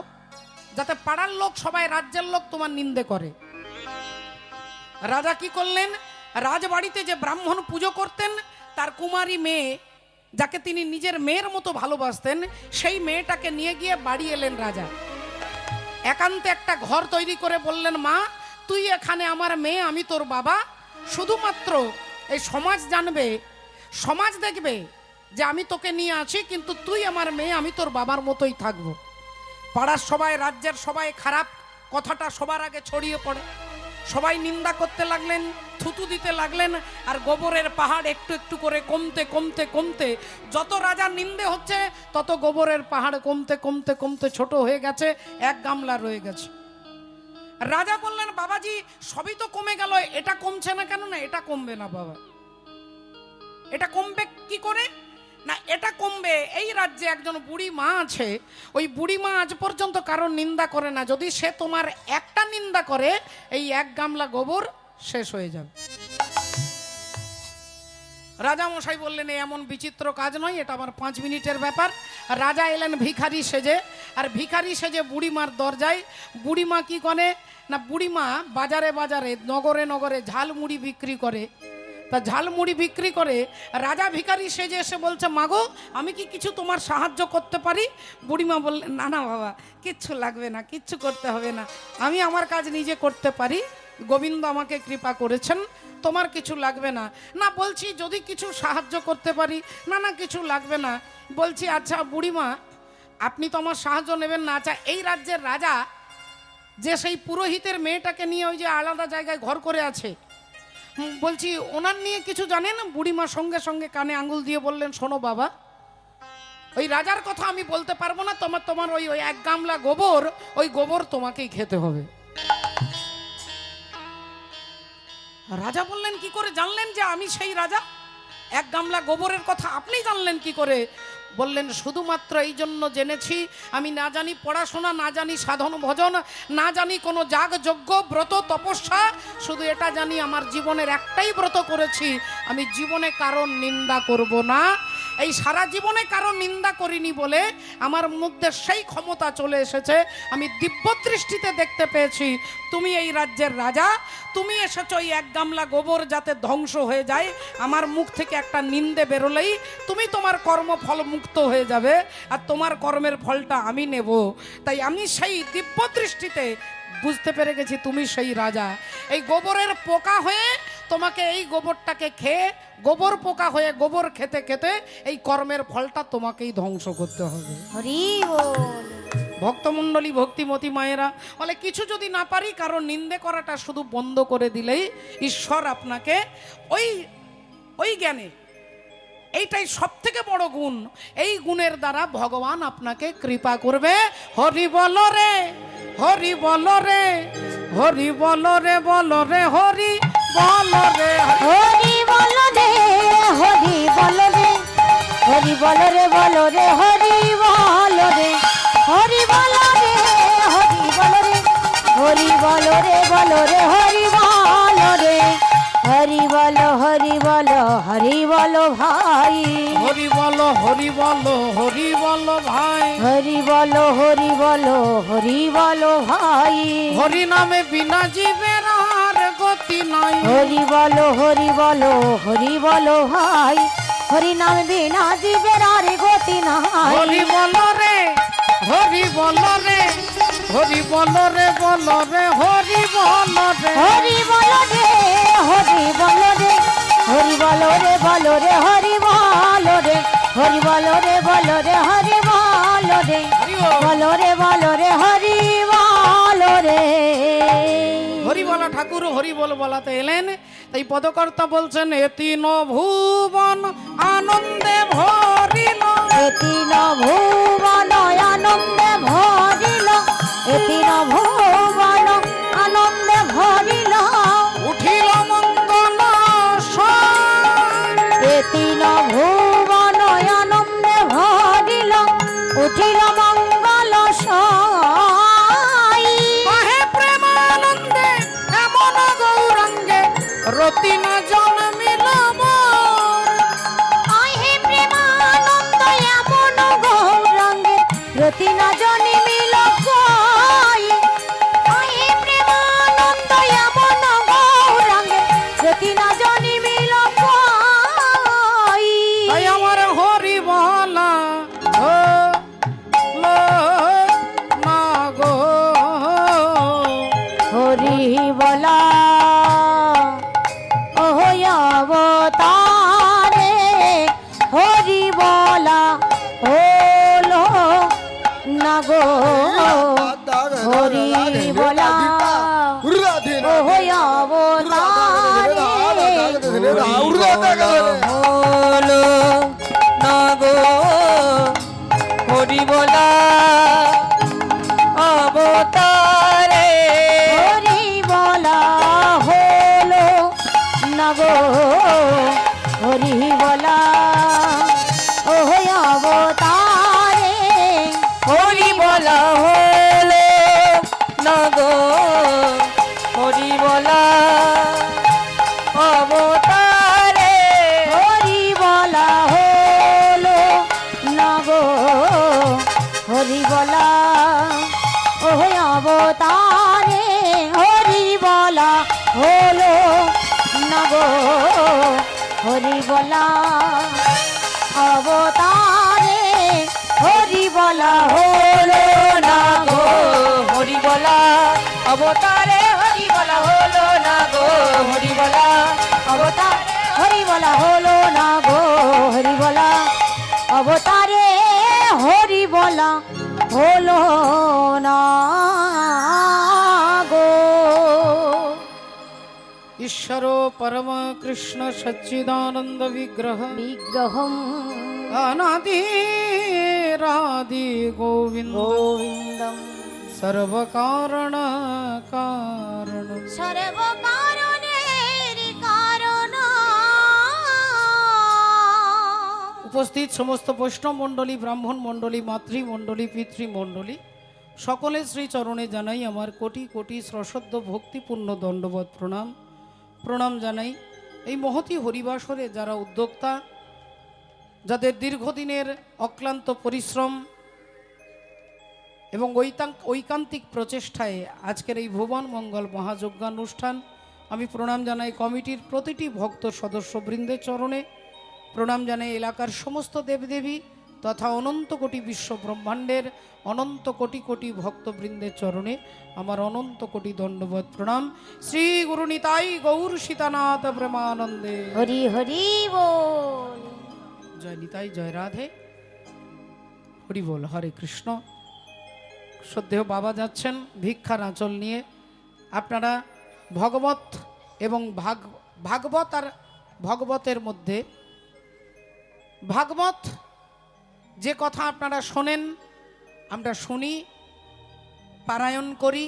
যাতে পাড়ার লোক সবাই, রাজ্যের লোক তোমার নিন্দে করে। রাজা কি করলেন? রাজবাড়িতে যে ব্রাহ্মণ পুজো করতেন তার কুমারী মেয়ে, যাকে তিনি নিজের মেয়ের মতো ভালোবাসতেন, সেই মেয়েটাকে নিয়ে গিয়ে বাড়ি এলেন রাজা। একান্তে একটা ঘর তৈরি করে বললেন, মা তুই এখানে আমার মেয়ে, আমি তোর বাবা। শুধুমাত্র এই সমাজ জানবে, সমাজ দেখবে যে আমি তোকে নিয়ে আছি, কিন্তু তুই আমার মেয়ে, আমি তোর বাবার মতোই থাকবো। পাড়ার সবাই, রাজ্যের সবাই খারাপ কথাটা সবার আগে ছড়িয়ে পড়ে। সবাই নিন্দা করতে লাগলেন, থুতু দিতে লাগলেন, আর গোবরের পাহাড় একটু একটু করে কমতে কমতে কমতে, যত রাজার নিন্দে হচ্ছে তত গোবরের পাহাড় কমতে কমতে কমতে ছোট হয়ে গেছে, এক গামলা রয়ে গেছে। রাজা বললেন, বাবাজি সবই তো কমে গেল, এটা কমছে না কেন? না এটা কমবে না বাবা। এটা কমবে কি করে? না এটা কমবে, এই রাজ্যে একজন বুড়ি মা আছে, ওই বুড়ি মা আজ পর্যন্ত কারোর নিন্দা করে না। যদি সে তোমার একটা নিন্দা করে, এই এক গামলা গোবর শেষ হয়ে যাবে। রাজা মশাই বললেন, এমন বিচিত্র কাজ নয়, এটা আমার 5 মিনিটের ব্যাপার। রাজা এলেন ভিখারি সেজে, আর ভিখারি সেজে বুড়িমার দরজায়। বুড়িমা কি করে? না বুড়িমা বাজারে বাজারে, নগরে নগরে ঝালমুড়ি বিক্রি করে। তা ঝালমুড়ি বিক্রি করে রাজা ভিখারি সেজে এসে বলছে, মাগো আমি কি কিছু তোমার সাহায্য করতে পারি? বুড়িমা বললেন, না না বাবা, কিচ্ছু লাগবে না, কিচ্ছু করতে হবে না, আমি আমার কাজ নিজে করতে পারি, গোবিন্দ আমাকে কৃপা করেছেন, তোমার কিছু লাগবে না। না বলছি যদি কিছু সাহায্য করতে পারি। না না কিছু লাগবে না। বলছি আচ্ছা বুড়িমা, আপনি তো আমার সাহায্য নেবেন না। আচ্ছা এই রাজ্যের রাজা যে সেই পুরোহিতের মেয়েটাকে নিয়ে ওই যে আলাদা জায়গায় ঘর করে আছে, বলছি ওনার নিয়ে কিছু জানেন? বুড়িমা সঙ্গে সঙ্গে কানে আঙ্গুল দিয়ে বললেন, শোনো বাবা, ওই রাজার কথা আমি বলতে পারবো না, তোমার ওই এক গামলা গোবর, ওই গোবর তোমাকেই খেতে হবে। রাজা বললেন, কি করে জানলেন যে আমি সেই রাজা? এক গামলা গোবরের কথা আপনি জানলেন কি করে? বললেন, শুধুমাত্র এই জন্য জেনেছি, আমি না জানি পড়াশোনা, না জানি সাধন ভজন, না জানি কোনো যাগ যজ্ঞ ব্রত তপস্যা, শুধু এটা জানি আমার জীবনের একটাই ব্রত করেছি, আমি জীবনে কারণ নিন্দা করব না। এই সারা জীবনে কারণ নিন্দা করিনি বলে আমার মধ্যে সেই ক্ষমতা চলে এসেছে। আমি দিব্য দৃষ্টিতে দেখতে পেয়েছি তুমি এই রাজ্যের রাজা, তুমি এসেছো এই এক গামলা গোবর যাতে ধ্বংস হয়ে যায়, আমার মুখ থেকে একটা নিন্দে বেরোলেই তুমি তোমার কর্মফল মুক্ত হয়ে যাবে, আর তোমার কর্মের ফলটা আমি নেব। তাই আমি সেই দিব্য দৃষ্টিতে বুঝতে পেরে গেছি তুমি সেই রাজা। এই গোবরের পোকা হয়ে তোমাকে এই গোবরটাকে খেয়ে, গোবর পোকা হয়ে গোবর খেতে খেতে এই কর্মের ফলটা তোমাকেই ধ্বংস করতে হবে। হরি বল। ভক্তমণ্ডলী, ভক্তিমতী মায়েরা বলে, কিছু যদি না পারি, কারণ নিন্দে করাটা শুধু বন্ধ করে দিলেই ঈশ্বর আপনাকে ওই জ্ঞানে, এইটাই সব থেকে বড় গুণ, এই গুণের দ্বারা ভগবান আপনাকে কৃপা করবে। হরি বল রে, হরি বল রে, হরি বল রে, বল রে হরি বল রে, হরি বল রে, হরি বল রে, হরি বল রে, বল রে হরি বল রে, হরি বল রে, হরি বল রে, হরি বল রে, বল রে হরি বল রে, হরি বল, হরি বল, হরি বল ভাই, হরি বল, হরি বল, হরি বল ভাই, হরি বল, হরি বল, হরি বল ভাই, হরি নামে বিনা জীবের আর গতি নাই, হরি বল, হরি বল, হরি বল ভাই, হরি নাম বিনা জীবের আর গতি নাই, হরি বল রে, হরি বল রে, হরি বল রে, বল রে হরি বল রে, হরি বল রে, হরি বল রে, হরি বল রে, বল রে হরি বল রে, হরি বল রে, বল রে হরি বল রে, বল রে, বল রে হরি বল রে। হরি বলা ঠাকুর হরি বল বলাতে এলেন। তাই পদকর্তা বলছেন, এ তিন ভুবন আনন্দে ভরিল, এ তিন ভুবন আনন্দে ভরিল এ তিন ভুবন আনন্দে ভরিল উঠিল মঙ্গল এ তিন ভুবন আনন্দে ভরিল উঠিল মঙ্গল সাই কহে প্রেমানন্দে এমন গৌরাঙ্গে রতি না জন্মিল মোর। আহে প্রেমানন্দ এমন গৌরাঙ্গে রতি না জন্মিল কই আহে প্রেমানন্দ এমন গৌরাঙ্গে রতি না জন্মিল কই তাই আমার হরি বলা না গো হরি বলা ওহ অবতারে হরি বলা হলো না গো হরি বলা ওহ অবতারে হলো না গো হরি বলা অবতারে হরি বলা হলো না গো হরি বলা ওহ অবতারে হরি বলা হলো না গো হরি বলা অবতারে হরি বলা হলো না গো হরি বলা ওহ অবতারে হরি বলা হলো না গো হরি বলা অবতারে হরি বলা হলো না গো হরি বলা অবতারে হরি বলা হলো না গো হরি বলা অবতার হরি বলা হলো না গো হরি বলা অবতারে হরি বলা হলো না গো ঈশ্বর পরম কৃষ্ণ সচ্চিদানন্দ বিগ্রহ বিগ্রহম অনাদি রাধি গোবিন্দ গোবিন্দম সর্বকারণ কারণ সর্বকারণের কারণ উপস্থিত সমস্ত বৈষ্ণব মণ্ডলী ব্রাহ্মণ মণ্ডলী মাতৃমণ্ডলী পিতৃমণ্ডলী সকলে শ্রীচরণে জানাই আমার কোটি কোটি সশ্রদ্ধ ভক্তিপূর্ণ দণ্ডবত প্রণাম প্রণাম জানাই এই মহতি হরিবাসরে যারা উদ্যোক্তা যাদের দীর্ঘদিনের অক্লান্ত পরিশ্রম এবং ঐকান্তিক প্রচেষ্টায় আজকের এই ভুবন মঙ্গল মহাযজ্ঞানুষ্ঠান আমি প্রণাম জানাই কমিটির প্রতিটি ভক্ত সদস্যবৃন্দের চরণে প্রণাম জানাই এলাকার সমস্ত দেবদেবী তথা অনন্ত কোটি বিশ্ব ব্রহ্মাণ্ডের অনন্ত কোটি কোটি ভক্তবৃন্দের চরণে আমার অনন্ত কোটি দণ্ডবত প্রণাম শ্রী গুরু নিতাই গৌর সীতানাথ প্রেমানন্দে হরি হরি বল জয় নিতাই জয় রাধে হরি বল হরে কৃষ্ণ শ্রদ্ধেয় বাবা যাচ্ছেন ভিক্ষার আঁচল নিয়ে আপনারা ভগবত এবং ভাগবত আর ভগবতের মধ্যে ভাগবত যে কথা আপনারা শোনেন আমরা শুনি পারায়ণ করি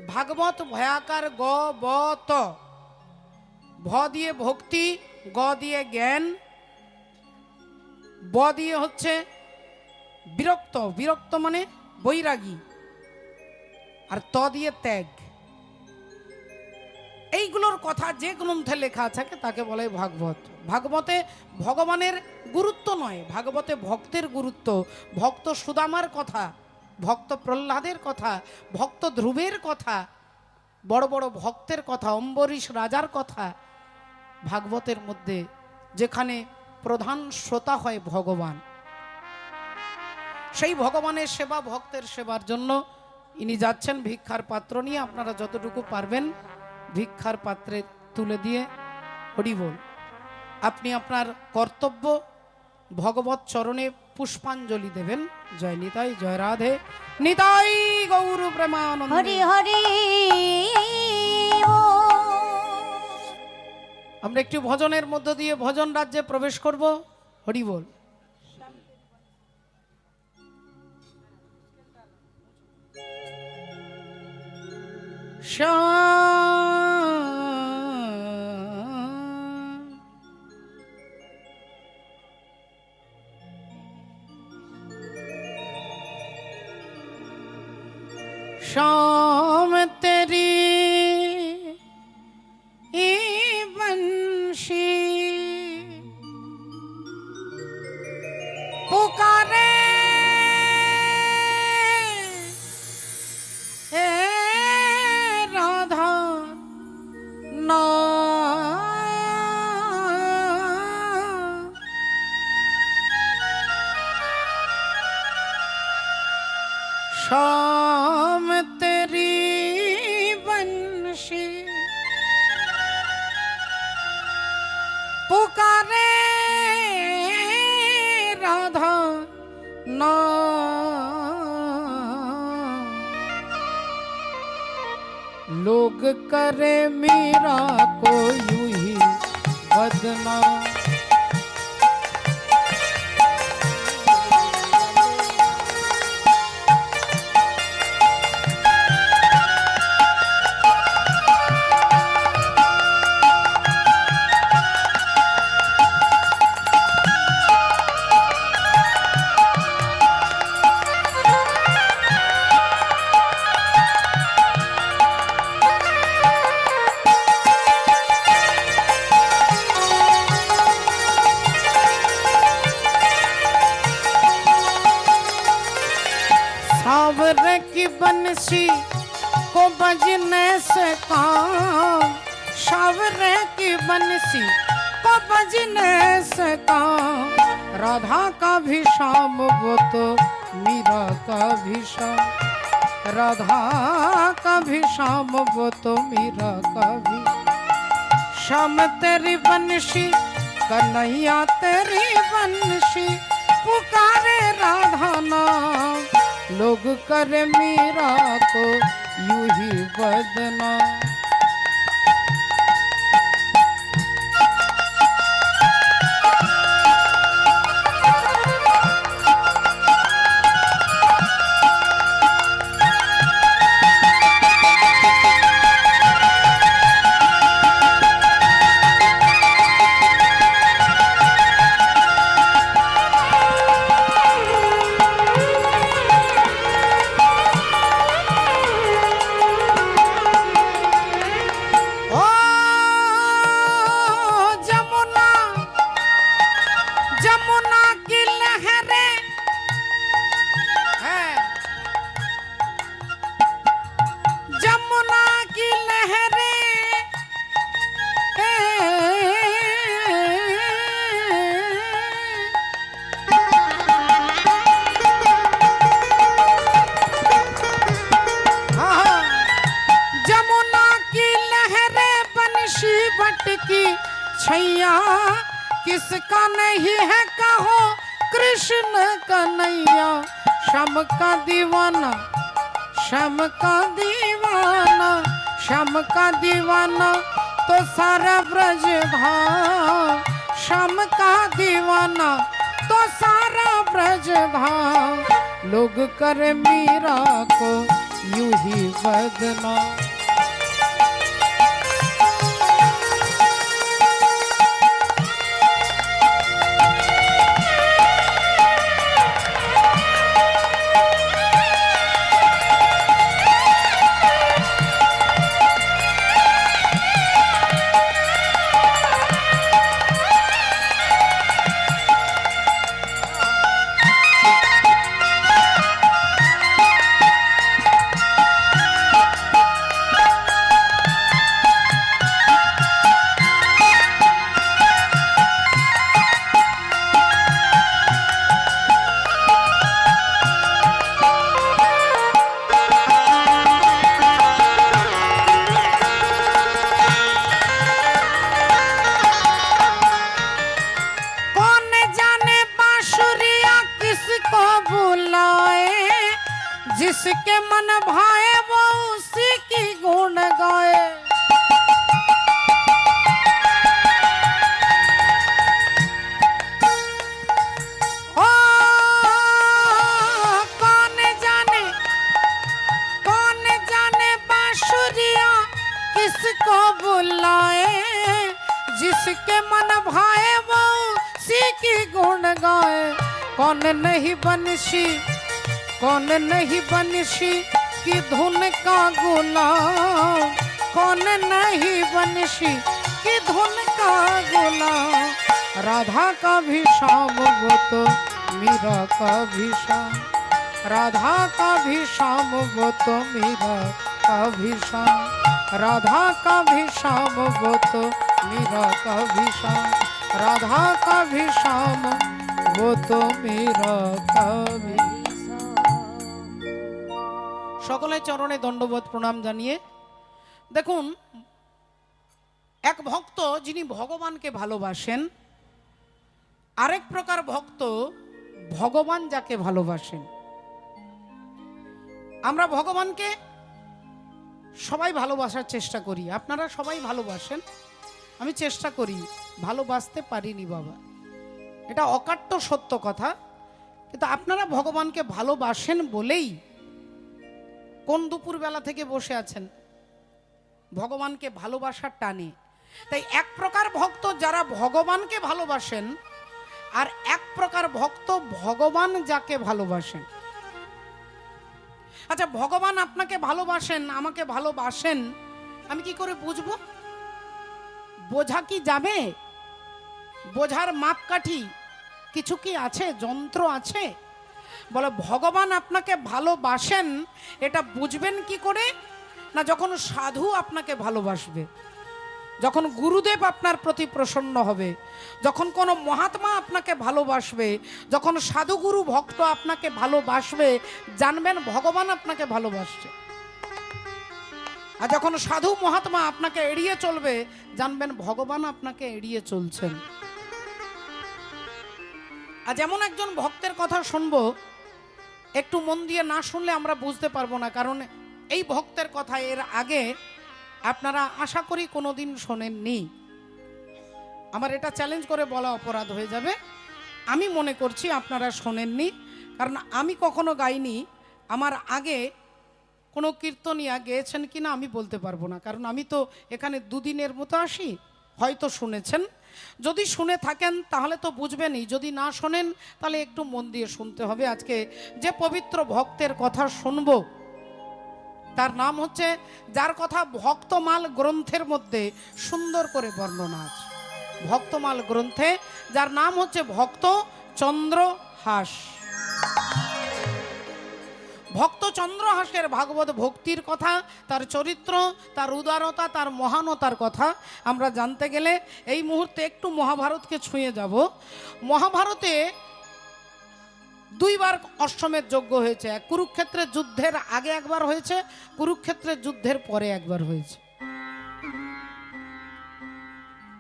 ভাগবত ভয়াকার গ ব ত ভ দিয়ে ভক্তি গ দিয়ে জ্ঞান ব দিয়ে হচ্ছে বিরক্ত বিরক্ত মানে বৈরাগী আর ত দিয়ে ত্যাগ এইগুলোর কথা যে গ্রন্থে লেখা থাকে তাকে বলে ভাগবত ভাগবতে ভগবানের গুরুত্ব নয় ভাগবতে ভক্তের গুরুত্ব ভক্ত সুদামার কথা ভক্ত প্রহ্লাদের কথা ভক্ত ধ্রুবের কথা বড় বড় ভক্তের কথা অম্বরীশ রাজার কথা ভাগবতের মধ্যে যেখানে প্রধান শ্রোতা হয় ভগবান সেই ভগবানের সেবা ভক্তের সেবার জন্য ইনি যাচ্ছেন ভিক্ষার পাত্র নিয়ে আপনারা যতটুকু পারবেন ভিক্ষার পাত্রে তুলে দিয়ে হরি বল আপনি আপনার কর্তব্য ভগবত চরণে পুষ্পাঞ্জলি দেবেন জয় নিতাই জয় রাধে নিতাই গৌর প্রেমানন্দ হরি হরি আমরা একটু ভজনের মধ্য দিয়ে ভজন রাজ্যে প্রবেশ করব হরি বল शाम तेरी बंशी पुकारे ए राधा ना शाम तेरी बंशी पुकारे राधा ना लोग करे मीरा को यूं ही बदनाम सावरे की बंसी को बजने से काम सावरे की बंसी को बजने से काम राधा का भी शाम वो तो मीरा का भी शाम राधा का भी शाम वो तो मीरा का भी शाम तेरी बंसी कन्हैया तेरी बंसी पुकारे राधा नाम लोग करे मीरा को यूं ही बदनाम की छैया किसका नहीं है कहो कृष्ण कन्हैया श्याम का दीवाना श्याम का दीवाना श्याम का दीवाना तो सारा ब्रज धाम श्याम का दीवाना तो सारा ब्रज धाम लोग करे मीरा को यूं ही बदनाम जिसके मन भाए वो सी की गुण गाए। कौन नहीं बंशी, कौन नहीं बंशी की धुन का गुलाम, कौन नहीं बंशी की धुन का गुलाम। राधा का भी शाम वो तो मीरा का भी शाम, राधा का भी शाम वो तो मीरा का भी शाम, राधा का भी शाम वो तो मीरा का भी शाम, राधा का भी शाम वो तो मीरा का भी। সকলের চরণে দণ্ডবোধ প্রণাম জানিয়ে দেখুন, এক ভক্ত যিনি ভগবানকে ভালোবাসেন, আরেক প্রকার ভক্ত ভগবান যাকে ভালোবাসেন। আমরা ভগবানকে সবাই ভালোবাসার চেষ্টা করি, আপনারা সবাই ভালোবাসেন, আমি চেষ্টা করি, ভালোবাসতে পারিনি বাবা, এটা অকাট্য সত্য কথা। কিন্তু আপনারা ভগবানকে ভালোবাসেন বলেই কোন দুপুরবেলা থেকে বসে আছেন ভগবানকে ভালোবাসার টানে। তাই এক প্রকার ভক্ত যারা ভগবানকে ভালোবাসেন, আর এক প্রকার ভক্ত ভগবান যাকে ভালোবাসেন। আচ্ছা, ভগবান আপনাকে ভালোবাসেন, আমাকে ভালোবাসেন, আমি কি করে বুঝবো? বোঝা কি যাবে? বোঝার মাপকাঠি কিছু কি আছে, যন্ত্র আছে? বলে ভগবান আপনাকে ভালোবাসেন, এটা বুঝবেন কি করে? না যখন সাধু আপনাকে ভালোবাসবে, যখন গুরুদেব আপনার প্রতি প্রসন্ন হবে, যখন কোনো মহাত্মা আপনাকে ভালোবাসবে, যখন সাধুগুরু ভক্ত আপনাকে ভালোবাসবে, জানবেন ভগবান আপনাকে ভালোবাসছে। আর যখন সাধু মহাত্মা আপনাকে এড়িয়ে চলবে, জানবেন ভগবান আপনাকে এড়িয়ে চলছেন। আর যেমন একজন ভক্তের কথা শুনবো, একটু মন দিয়ে না শুনলে আমরা বুঝতে পারবো না, কারণ এই ভক্তের কথা এর আগে আপনারা আশা করি কোনোদিন শোনেননি। আমার এটা চ্যালেঞ্জ করে বলা অপরাধ হয়ে যাবে, আমি মনে করছি আপনারা শোনেননি, কারণ আমি কখনো গাইনি। আমার আগে কোনো কীর্তনিয়া গেয়েছেন কিনা আমি বলতে পারবো না, কারণ আমি তো এখানে দুদিনের মতো আসি। হয়তো শুনেছেন, যদি শুনে থাকেন তাহলে তো বুঝবেনই, যদি না শোনেন তাহলে একটু মন দিয়ে শুনতে হবে। আজকে যে পবিত্র ভক্তের কথা শুনবো তার নাম হচ্ছে, যার কথা ভক্তমাল গ্রন্থের মধ্যে সুন্দর করে বর্ণনা আছে। ভক্তমাল গ্রন্থে যার নাম হচ্ছে ভক্ত চন্দ্রহাস। ভক্ত চন্দ্রহাসের ভাগবত ভক্তির কথা, তার চরিত্র, তার উদারতা, তার মহানতার কথা আমরা জানতে গেলে এই মুহূর্তে একটু মহাভারতকে ছুঁয়ে যাব। মহাভারতে দুইবার অশ্বমেধ যজ্ঞ হয়েছে। কুরুক্ষেত্রের যুদ্ধের আগে একবার হয়েছে, কুরুক্ষেত্রের যুদ্ধের পরে একবার হয়েছে।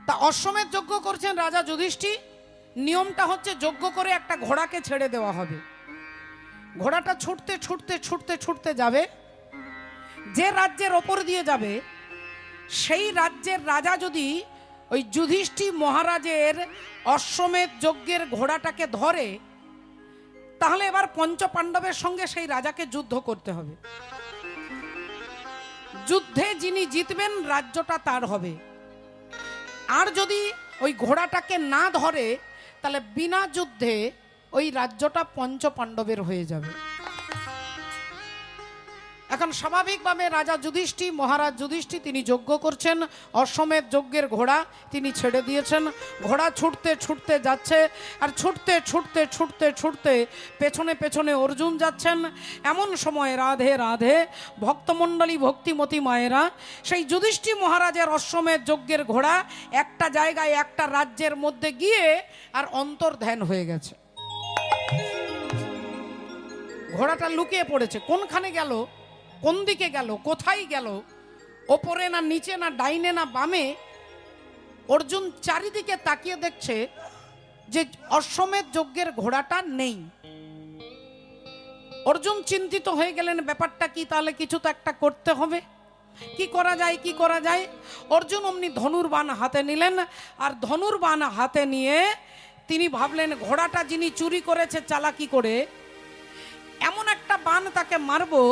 তা অশ্বমেধ যজ্ঞ করছেন রাজা যুধিষ্ঠির। নিয়মটা হচ্ছে যজ্ঞ করে একটা ঘোড়াকে ছেড়ে দেওয়া হবে। ঘোড়াটা ছুটতে ছুটতে ছুটতে ছুটতে যাবে, যে রাজ্যের ওপর দিয়ে যাবে সেই রাজ্যের রাজা যদি ওই যুধিষ্ঠির মহারাজের অশ্বমেধ যজ্ঞের ঘোড়াটাকে ধরে, তাহলে এবার পঞ্চপাণ্ডবের সঙ্গে সেই রাজাকে যুদ্ধ করতে হবে। যুদ্ধে যিনি জিতবেন রাজ্যটা তার হবে। আর যদি ওই ঘোড়াটাকে না ধরে, তাহলে বিনা যুদ্ধে ওই রাজ্যটা পঞ্চপাণ্ডবের হয়ে যাবে। এখন স্বাভাবিকভাবে রাজা যুধিষ্ঠির, মহারাজ যুধিষ্ঠির তিনি যজ্ঞ করছেন, অশ্বমেধ যজ্ঞের ঘোড়া তিনি ছেড়ে দিয়েছেন। ঘোড়া ছুটতে ছুটতে যাচ্ছে, আর ছুটতে ছুটতে ছুটতে ছুটতে পেছনে পেছনে অর্জুন যাচ্ছেন। এমন সময় রাধে রাধে ভক্তমণ্ডলী, ভক্তিমতী মায়েরা, সেই যুধিষ্ঠির মহারাজের অশ্বমেধ যজ্ঞের ঘোড়া একটা জায়গায় একটা রাজ্যের মধ্যে গিয়ে আর অন্তর্ধান হয়ে গেছে। ঘোড়াটা লুকিয়ে পড়েছে। কোনখানে গেল, কোন দিকে গেল, কোথায় গেল, ওপরে না নিচে না ডাইনে না বামে, অর্জুন চারিদিকে তাকিয়ে দেখছে যে অশ্বমেধ যজ্ঞের ঘোড়াটা নেই। অর্জুন চিন্তিত হয়ে গেলেন, ব্যাপারটা কি, তাহলে কিছু তো একটা করতে হবে, কি করা যায়, কি করা যায়। অর্জুন অমনি ধনুর্বাণ হাতে নিলেন, আর ধনুর্বাণ হাতে নিয়ে তিনি ভাবলেন ঘোড়াটা যিনি চুরি করেছে চালাকি করে, এমন একটা বাণ তাকে মারবো,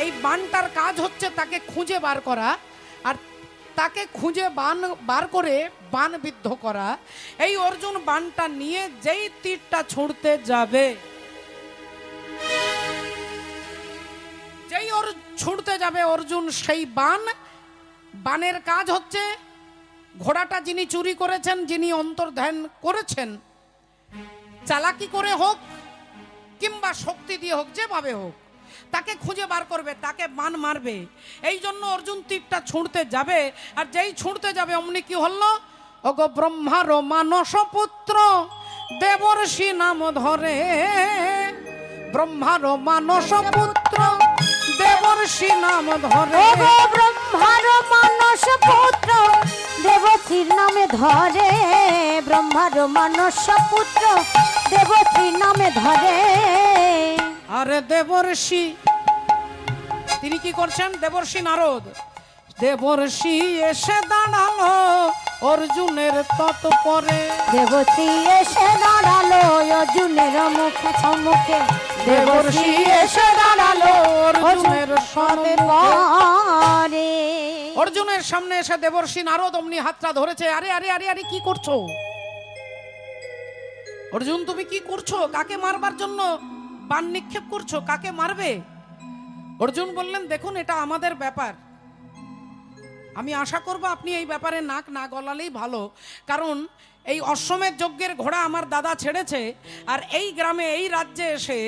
এই বাণটার কাজ হচ্ছে তাকে খুঁজে বার করা, আর তাকে খুঁজে বার করে বান বিদ্ধ করা। এই অর্জুন বানটা নিয়ে যেই তীরটা ছুঁড়তে যাবে, যেই ছুঁড়তে যাবে অর্জুন সেই বানের কাজ হচ্ছে ঘোড়াটা যিনি চুরি করেছেন, যিনি অন্তর্ধান করেছেন, চালাকি করে হোক কিংবা শক্তি দিয়ে হোক, যেভাবে হোক তাকে খুঁজে বার করবে, তাকে বান মারবে। এই জন্য অর্জুন তীরটা ছুঁড়তে যাবে, আর যেই ছুঁড়তে যাবে অমনি কি হলো, ওগো ব্রহ্মার মানস পুত্র দেবর্ষি নাম ধরে, ব্রহ্মার মানস পুত্র দেবর্ষি নাম ধরে, ওগো ব্রহ্মার মানস পুত্র দেবশ্রীর নামে ধরে, ব্রহ্মার মানস পুত্র দেবশ্রীর নামে ধরে। আরে দেবর্ষি তিনি কি করছেন, দেবর্ষি নারদ, দেবর্ষি এসে দাঁড়ালো অর্জুনের তৎপরে, দেবশ্রী এসে দাঁড়ালো অর্জুনের মুখে সম্মুখে, দেবর্ষি এসে দাঁড়ালো অর্জুনের সম্মুখে। অর্জুনের সামনে এসে দেবর্ষি নারদ অমনি হাতটা ধরেছে। আরে আরে আরে আরে কি করছো অর্জুন, তুমি কি করছো? কাকে মারবার জন্য বাণ নিক্ষেপ করছো? কাকে মারবে? অর্জুন বললেন, দেখুন এটা আমাদের ব্যাপার, আমি আশা করব আপনি এই ব্যাপারে নাক না গলালেই ভালো। কারণ এই অশ্বমেধ যজ্ঞের ঘোড়া আমার দাদা ছেড়েছে, আর এই গ্রামে এই রাজ্যে এসে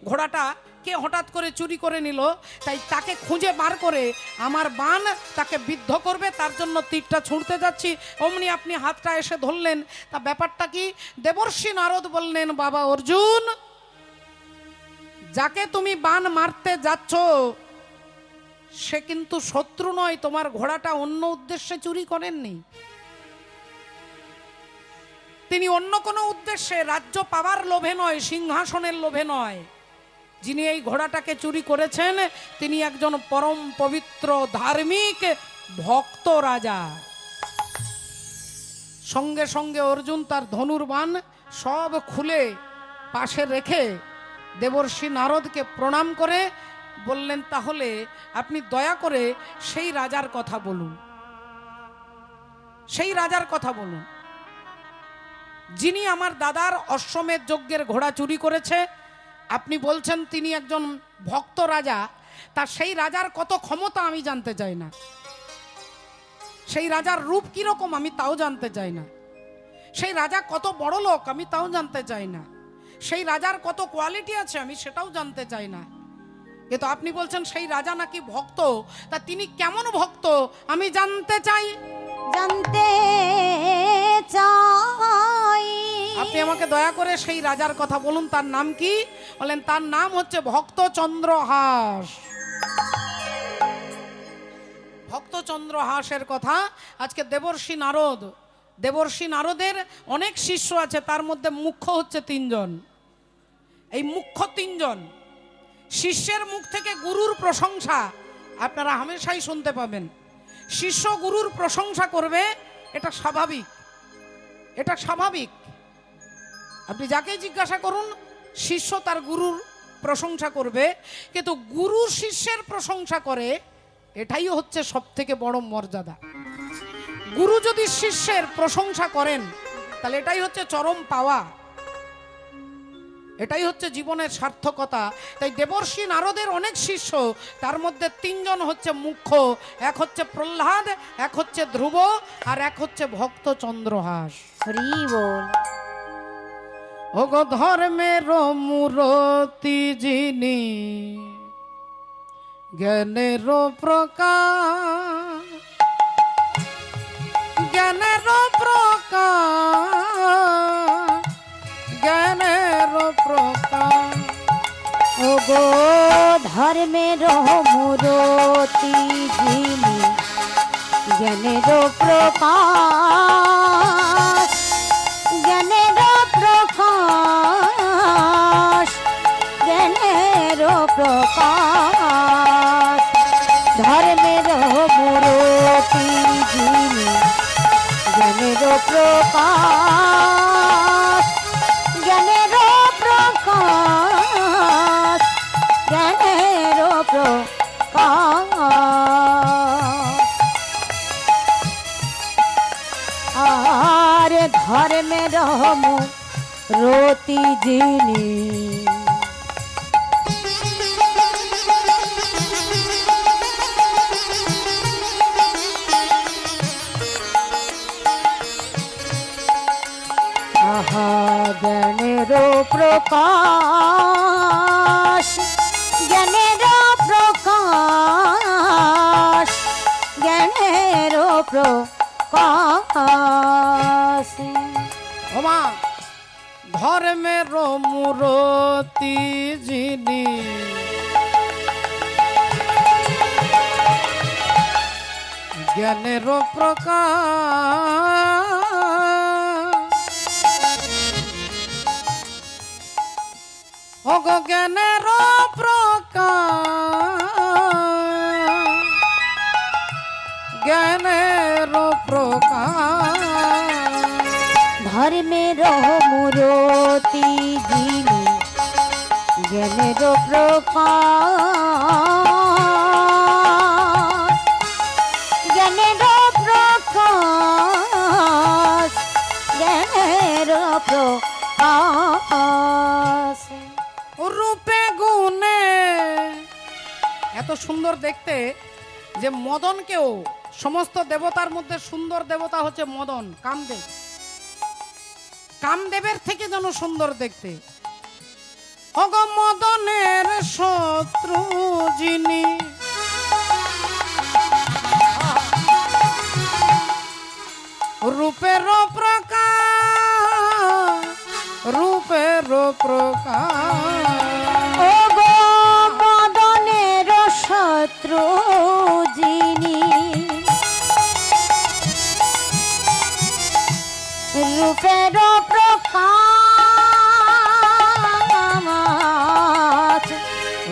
ঘোড়াটা কে হঠাৎ করে চুরি করে নিল, তাই তাকে খুঁজে বার করে আমার বাণ তাকে বিদ্ধ করবে, তার জন্য তীরটা ছুঁড়তে যাচ্ছি। অমনি আপনি হাতটা এসে ধরলেন, তা ব্যাপারটা কি? দেবর্ষি নারদ বললেন, বাবা অর্জুন, যাকে তুমি বাণ মারতে যাচ্ছ সে কিন্তু শত্রু নয়, তোমার ঘোড়াটা অন্য উদ্দেশ্যে চুরি করেননি, তিনি অন্য কোনো উদ্দেশ্যে, রাজ্য পাওয়ার লোভে নয়, সিংহাসনের লোভে নয়, যিনি এই ঘোড়াটাকে চুরি করেছেন তিনি একজন পরম পবিত্র ধার্মিক ভক্ত রাজা। সঙ্গে সঙ্গে অর্জুন তার ধনুর্বাণ সব খুলে পাশে রেখে দেবর্ষি নারদকে প্রণাম করে বললেন, তাহলে আপনি দয়া করে সেই রাজার কথা বলুন, সেই রাজার কথা বলুন যিনি আমার দাদার অশ্বমেধ যজ্ঞের ঘোড়া চুরি করেছে। আপনি বলছেন তিনি একজন ভক্ত রাজা, তা সেই রাজার কত ক্ষমতা আমি জানতে চাই না, সেই রাজার রূপ কিরকম আমি তাও জানতে চাই না, সেই রাজা কত বড় লোক আমি তাও জানতে চাই না, সেই রাজার কত কোয়ালিটি আছে আমি সেটাও জানতে চাই না। কিন্তু আপনি বলছেন সেই রাজা নাকি ভক্ত, তা তিনি কেমন ভক্ত আমি জানতে চাই, জানতে চাই। আপনি আমাকে দয়া করে সেই রাজার কথা বলুন, তার নাম কি? বলেন তার নাম হচ্ছে ভক্ত চন্দ্রহাস। ভক্ত চন্দ্রহাসের কথা আজকে দেবর্ষি নারদ, দেবর্ষি নারদের অনেক শিষ্য আছে, তার মধ্যে মুখ্য হচ্ছে 3 জন। এই মুখ্য 3 জন শিষ্যের মুখ থেকে গুরুর প্রশংসা আপনারা হামেশাই শুনতে পাবেন। শিষ্য গুরুর প্রশংসা করবে, এটা স্বাভাবিক, এটা স্বাভাবিক। আপনি যাকে জিজ্ঞাসা করুন শিষ্য তার গুরুর প্রশংসা করবে, কিন্তু গুরু শিষ্যের প্রশংসা করে, এটাই হচ্ছে সবথেকে বড় মর্যাদা। গুরু যদি শিষ্যের প্রশংসা করেন তাহলে এটাই হচ্ছে চরম পাওয়া, এটাই হচ্ছে জীবনের সার্থকতা। তাই দেবর্ষি নারদের অনেক শিষ্য, তার মধ্যে 3 জন হচ্ছে মুখ্য, এক হচ্ছে প্রহ্লাদ, এক হচ্ছে ধ্রুব, আর এক হচ্ছে ভক্ত চন্দ্রহাস। হরি বল। ওগো ধর্মের মূরতি যিনি, জ্ঞানের প্রকাশ, জ্ঞানের প্রকাশ, জ্ঞানের প্রকাশ। ওগো ধর্মের মূরতি যিনি, জ্ঞানের প্রকাশ, জ্ঞানের প্রকাশ, জ্ঞানের প্রকাশ। ধর্মের মূরতি যিনি, জ্ঞানের প্রকাশ, জ্ঞানের প্রকাশ, জ্ঞানের প্রকাশ। ধর্মের রতি যিনি আহা জ্ঞানের প্রকাশ জ্ঞানের প্রকাশ জ্ঞানের প্রকাশ ওমা ধর্মের মূরতি যিনি জ্ঞানের প্রকাশ অগ জ্ঞানের প্রকাশ জ্ঞানের প্রকাশ ধর্মের মূরতি যিনি জ্ঞানের প্রকাশ জ্ঞানের প্রকাশ জ্ঞানের প্রকাশ রূপে গুণে এত সুন্দর দেখতে যে মদনকেও সমস্ত দেবতার মধ্যে সুন্দর দেবতা হচ্ছে মদন কামদেব কামদেবের থেকে যেন সুন্দর দেখতে অগ মদনের শত্রু যিনি রূপের প্রকাশ রূপের প্রকাশ ও গো মদনের শত্রু যিনি রূপের প্রকাশ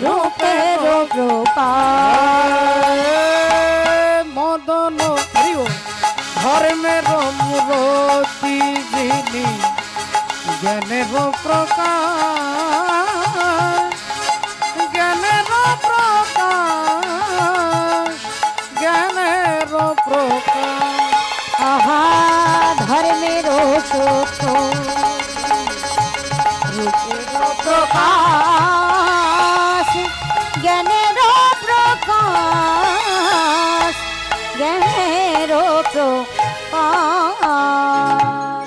রূপের প্রকাশ মদন প্রিয় ধর্মের মূরতি যিনি জ্ঞানের প্রকাশ জ্ঞানের প্রকাশ জ্ঞানের প্রকাশ আহা ধর্মের সত্য রূপের প্রকাশ জ্ঞানের প্রকাশ জ্ঞানের প্রকাশ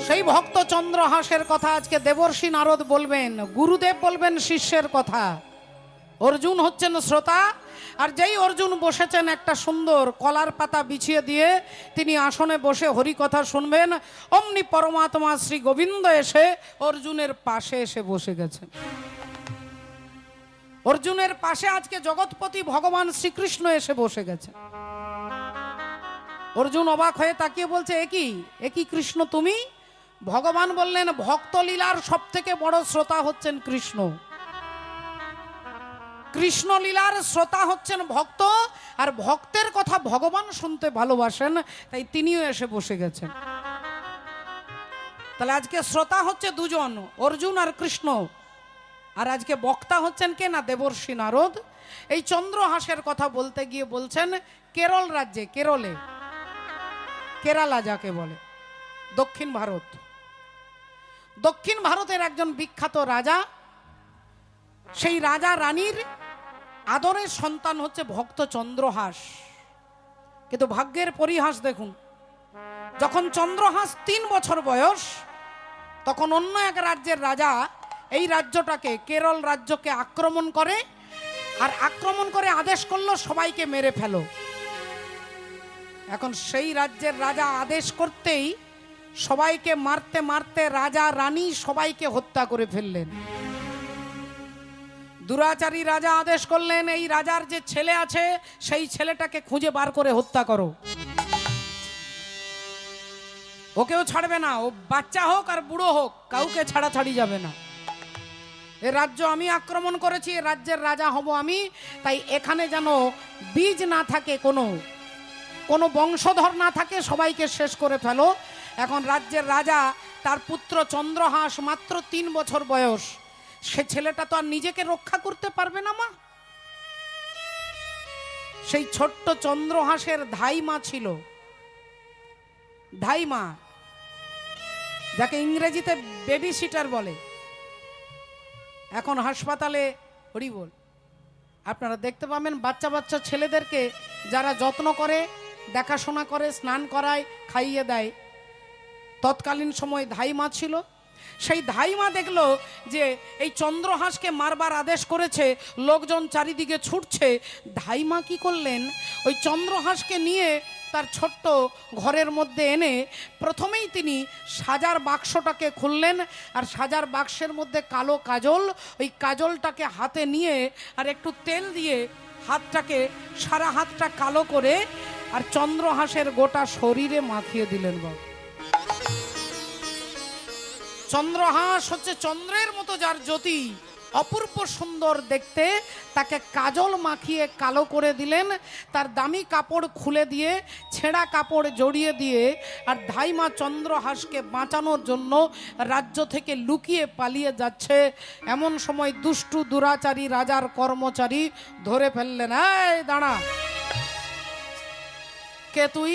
সেই ভক্ত চন্দ্রহাসের কথা আজকে দেবর্ষি নারদ বলবেন গুরুদেব বলবেন শিষ্যের কথা অর্জুন হচ্ছেন শ্রোতা আর যেই অর্জুন বসেছেন একটা সুন্দর কলার পাতা বিছিয়ে দিয়ে তিনি আসনে বসে হরি কথা শুনবেন অমনি পরমাত্মা শ্রী গোবিন্দ এসে অর্জুনের পাশে এসে বসে গেছেন অর্জুনের পাশে আজকে জগৎপতি ভগবান শ্রীকৃষ্ণ এসে বসে গেছেন অর্জুন অবাক হয়ে তাকিয়ে বলছে একই কৃষ্ণ তুমি ভগবান বললেন ভক্তলীলার সব থেকে বড় শ্রোতা হচ্ছেন কৃষ্ণ কৃষ্ণলীলার শ্রোতা হচ্ছেন ভক্ত আর ভক্তের কথা ভগবান শুনতে ভালোবাসেন তাই তিনিও এসে বসে গেছেন তাহলে আজকে শ্রোতা হচ্ছে দুজন অর্জুন আর কৃষ্ণ আর আজকে বক্তা হচ্ছেন কে না দেবর্ষি নারদ এই চন্দ্রহাসের কথা বলতে গিয়ে বলছেন কেরল রাজ্যে কেরালা যাকে বলে দক্ষিণ ভারতের একজন বিখ্যাত রাজা সেই রাজা রানীর আদরের সন্তান হচ্ছে ভক্ত চন্দ্রহাস কিন্তু ভাগ্যের পরিহাস দেখুন যখন চন্দ্রহাস 3 বছর বয়স তখন অন্য এক রাজ্যের রাজা এই রাজ্যটাকে কেরল রাজ্যকে আক্রমণ করে আর আক্রমণ করে আদেশ করলো সবাইকে মেরে ফেলো এখন সেই রাজ্যের রাজা আদেশ করতেই সবাইকে মারতে মারতে রাজা রানী সবাইকে হত্যা করে ফেললেন দুরাচারী রাজা আদেশ করলেন এই রাজার যে ছেলে আছে সেই ছেলেটাকে খুঁজে বার করে হত্যা করো ওকেও ছাড়বে না ও বাচ্চা হোক আর বুড়ো হোক কাউকে ছাড়াছাড়ি যাবে না এ রাজ্য আমি আক্রমণ করেছি এ রাজ্যের রাজা হব আমি তাই এখানে যেন বীজ না থাকে কোনো বংশধর না থাকে সবাইকে শেষ করে ফেলো এখন রাজ্যের রাজা তার পুত্র চন্দ্রহাস মাত্র 3 বছর বয়স সে ছেলেটা তো আর নিজেকে রক্ষা করতে পারবে না মা সেই ছোট্ট চন্দ্রহাসের ধাইমা ছিল ধাইমা যাকে ইংরেজিতে বেবি সিটার বলে। এখন হাসপাতালে হরি বল, আপনারা দেখতে পাবেন বাচ্চা বাচ্চা ছেলেদেরকে যারা যত্ন করে, দেখাশোনা করে, স্নান করায়, খাইয়ে দেয়। তৎকালীন সময় ধাইমা ছিল। সেই ধাইমা দেখলো যে এই চন্দ্রহাঁসকে মারবার আদেশ করেছে, লোকজন চারিদিকে ছুটছে। ধাইমা কি করলেন, ওই চন্দ্রহাঁসকে নিয়ে তার ছোট্ট ঘরের মধ্যে এনে প্রথমেই তিনি সাজার বাক্সটাকে খুললেন, আর সাজার বাক্সের মধ্যে কালো কাজল, ওই কাজলটাকে হাতে নিয়ে আর একটু তেল দিয়ে হাতটাকে, সারা হাতটা কালো করে আর চন্দ্রহাঁসের গোটা শরীরে মাখিয়ে দিলেন। বাবা, চন্দ্রহাঁস হচ্ছে চন্দ্রের মতো যার জ্যোতি, অপূর্ব সুন্দর দেখতে, তাকে কাজল মাখিয়ে কালো করে দিলেন। তার দামি কাপড় খুলে দিয়ে, ছেঁড়া কাপড় জড়িয়ে দিয়ে, আর ধাইমা চন্দ্রহাঁসকে বাঁচানোর জন্য রাজ্য থেকে লুকিয়ে পালিয়ে যাচ্ছে। এমন সময় দুষ্টু দুরাচারী রাজার কর্মচারী ধরে ফেললেন। এই দাঁড়া, কে তুই?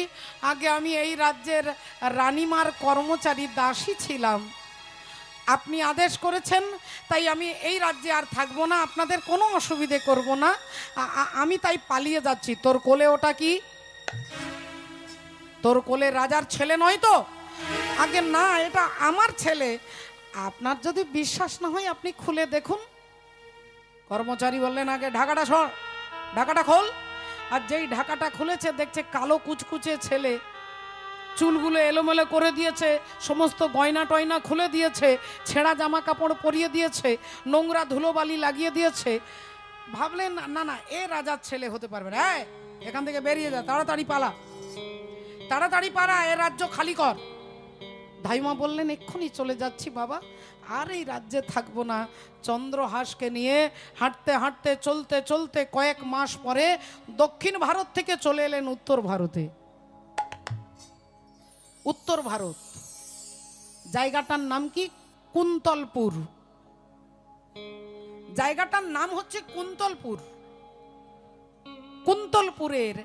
আগে আমি এই রাজ্যের রানীমার কর্মচারী দাসী ছিলাম, আপনি আদেশ করেছেন তাই আমি এই রাজ্যে আর থাকবো না, আপনাদের কোনো অসুবিধে করব না, আমি তাই পালিয়ে যাচ্ছি। তোর কোলে ওটা কি? তোর কোলে রাজার ছেলে নয় তো? আগে না, এটা আমার ছেলে। আপনার যদি বিশ্বাস না হয় আপনি খুলে দেখুন। কর্মচারী বললেন, আগে ঢাকাটা সর, ঢাকাটা খোল। আর যেই ঢাকাটা খুলেছে দেখছে কালো কুচকুচে ছেলে, চুলগুলো এলোমেলো করে দিয়েছে, সমস্ত গয়না টয়না খুলে দিয়েছে, ছেঁড়া জামা কাপড় পরিয়ে দিয়েছে, নোংরা ধুলোবালি লাগিয়ে দিয়েছে। ভাবলেন না না, এ রাজার ছেলে হতে পারবে না, এখান থেকে বেরিয়ে যা, তাড়াতাড়ি পালা, তাড়াতাড়ি পালা, এ রাজ্য খালি কর। ধাইমা বললেন, এক্ষুনি চলে যাচ্ছি বাবা, আর এই রাজ্যে থাকবো না। চন্দ্রহাঁসকে নিয়ে হাঁটতে হাঁটতে, চলতে চলতে কয়েক মাস পরে দক্ষিণ ভারত থেকে চলে এলেন উত্তর ভারতে। উত্তর ভারত জায়গাটার নাম কি? কুন্তলপুর। জায়গাটার নাম হচ্ছে কুন্তলপুর। কুন্তলপুরের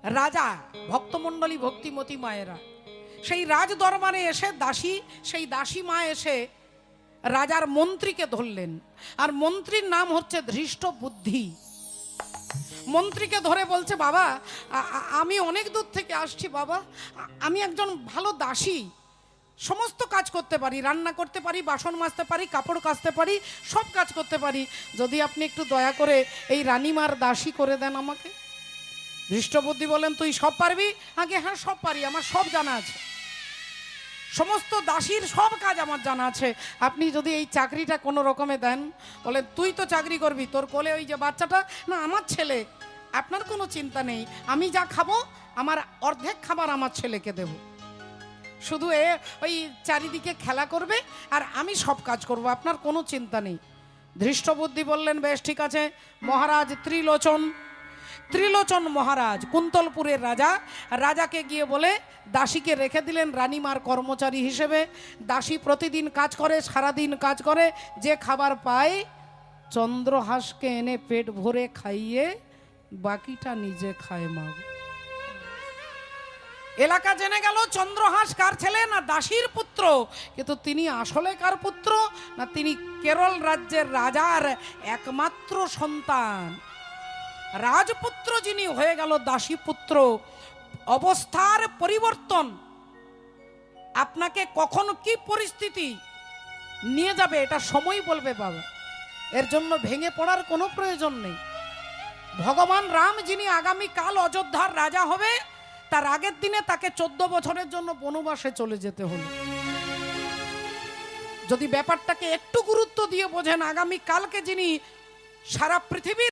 রাজা, ভক্তমণ্ডলী, ভক্তিমতী মায়েরা, সেই রাজ দরবারে এসে দাসী, সেই দাসী মা এসে রাজার মন্ত্রীকে ধরলেন। আর মন্ত্রীর নাম হচ্ছে ধৃষ্ট বুদ্ধি। মন্ত্রীকে ধরে বলছে, বাবা আমি অনেক দূর থেকে আসছি বাবা, আমি একজন ভালো দাসী, সমস্ত কাজ করতে পারি, রান্না করতে পারি, বাসন মাজতে পারি, কাপড় কাচতে পারি, সব কাজ করতে পারি, যদি আপনি একটু দয়া করে এই রানীমার দাসী করে দেন আমাকে। ধৃষ্টবুদ্ধি বলেন, তুই সব পারবি? আগে হ্যাঁ সব পারি, আমার সব জানা আছে, সমস্ত দাসীর সব কাজ আমার জানা আছে, আপনি যদি এই চাকরিটা কোনো রকমে দেন। বলেন, তুই তো চাকরি করবি, তোর কোলে ওই যে বাচ্চাটা না আমার ছেলে, আপনার কোনো চিন্তা নেই, আমি যা খাবো আমার অর্ধেক খাবার আমার ছেলেকে দেব, শুধু ওই চারিদিকে খেলা করবে আর আমি সব কাজ করব, আপনার কোনো চিন্তা নেই। ধৃষ্টবুদ্ধি বললেন, বেশ ঠিক আছে। মহারাজ ত্রিলোচন মহারাজ, কুন্তলপুরের রাজা, রাজাকে গিয়ে বলে দাসীকে রেখে দিলেন রানীমার কর্মচারী হিসেবে। দাসী প্রতিদিন কাজ করে, সারাদিন কাজ করে, যে খাবার পায় চন্দ্রহাঁসকে এনে পেট ভরে খাইয়ে বাকিটা নিজে খায়। মা, এলাকা জেনে গেল চন্দ্রহাঁস কার ছেলে, না দাসীর পুত্র। কিন্তু তিনি আসলে কার পুত্র, না তিনি কেরল রাজ্যের রাজার একমাত্র সন্তান, রাজপুত্র যিনি হয়ে গেল দাসী পুত্র। অবস্থার পরিবর্তন আপনাকে কখন কি পরিস্থিতি নিয়ে যাবে এটা সময় বলবে বাবা, এর জন্য ভেঙে পড়ার কোনো প্রয়োজন নেই। ভগবান রাম যিনি আগামী কাল অযোধ্যার রাজা হবে, তার আগের দিনে তাকে 14 বছরের জন্য বনবাসে চলে যেতে হলো। যদি ব্যাপারটাকে একটু গুরুত্ব দিয়ে বোঝেন, আগামী কালকে যিনি সারা পৃথিবীর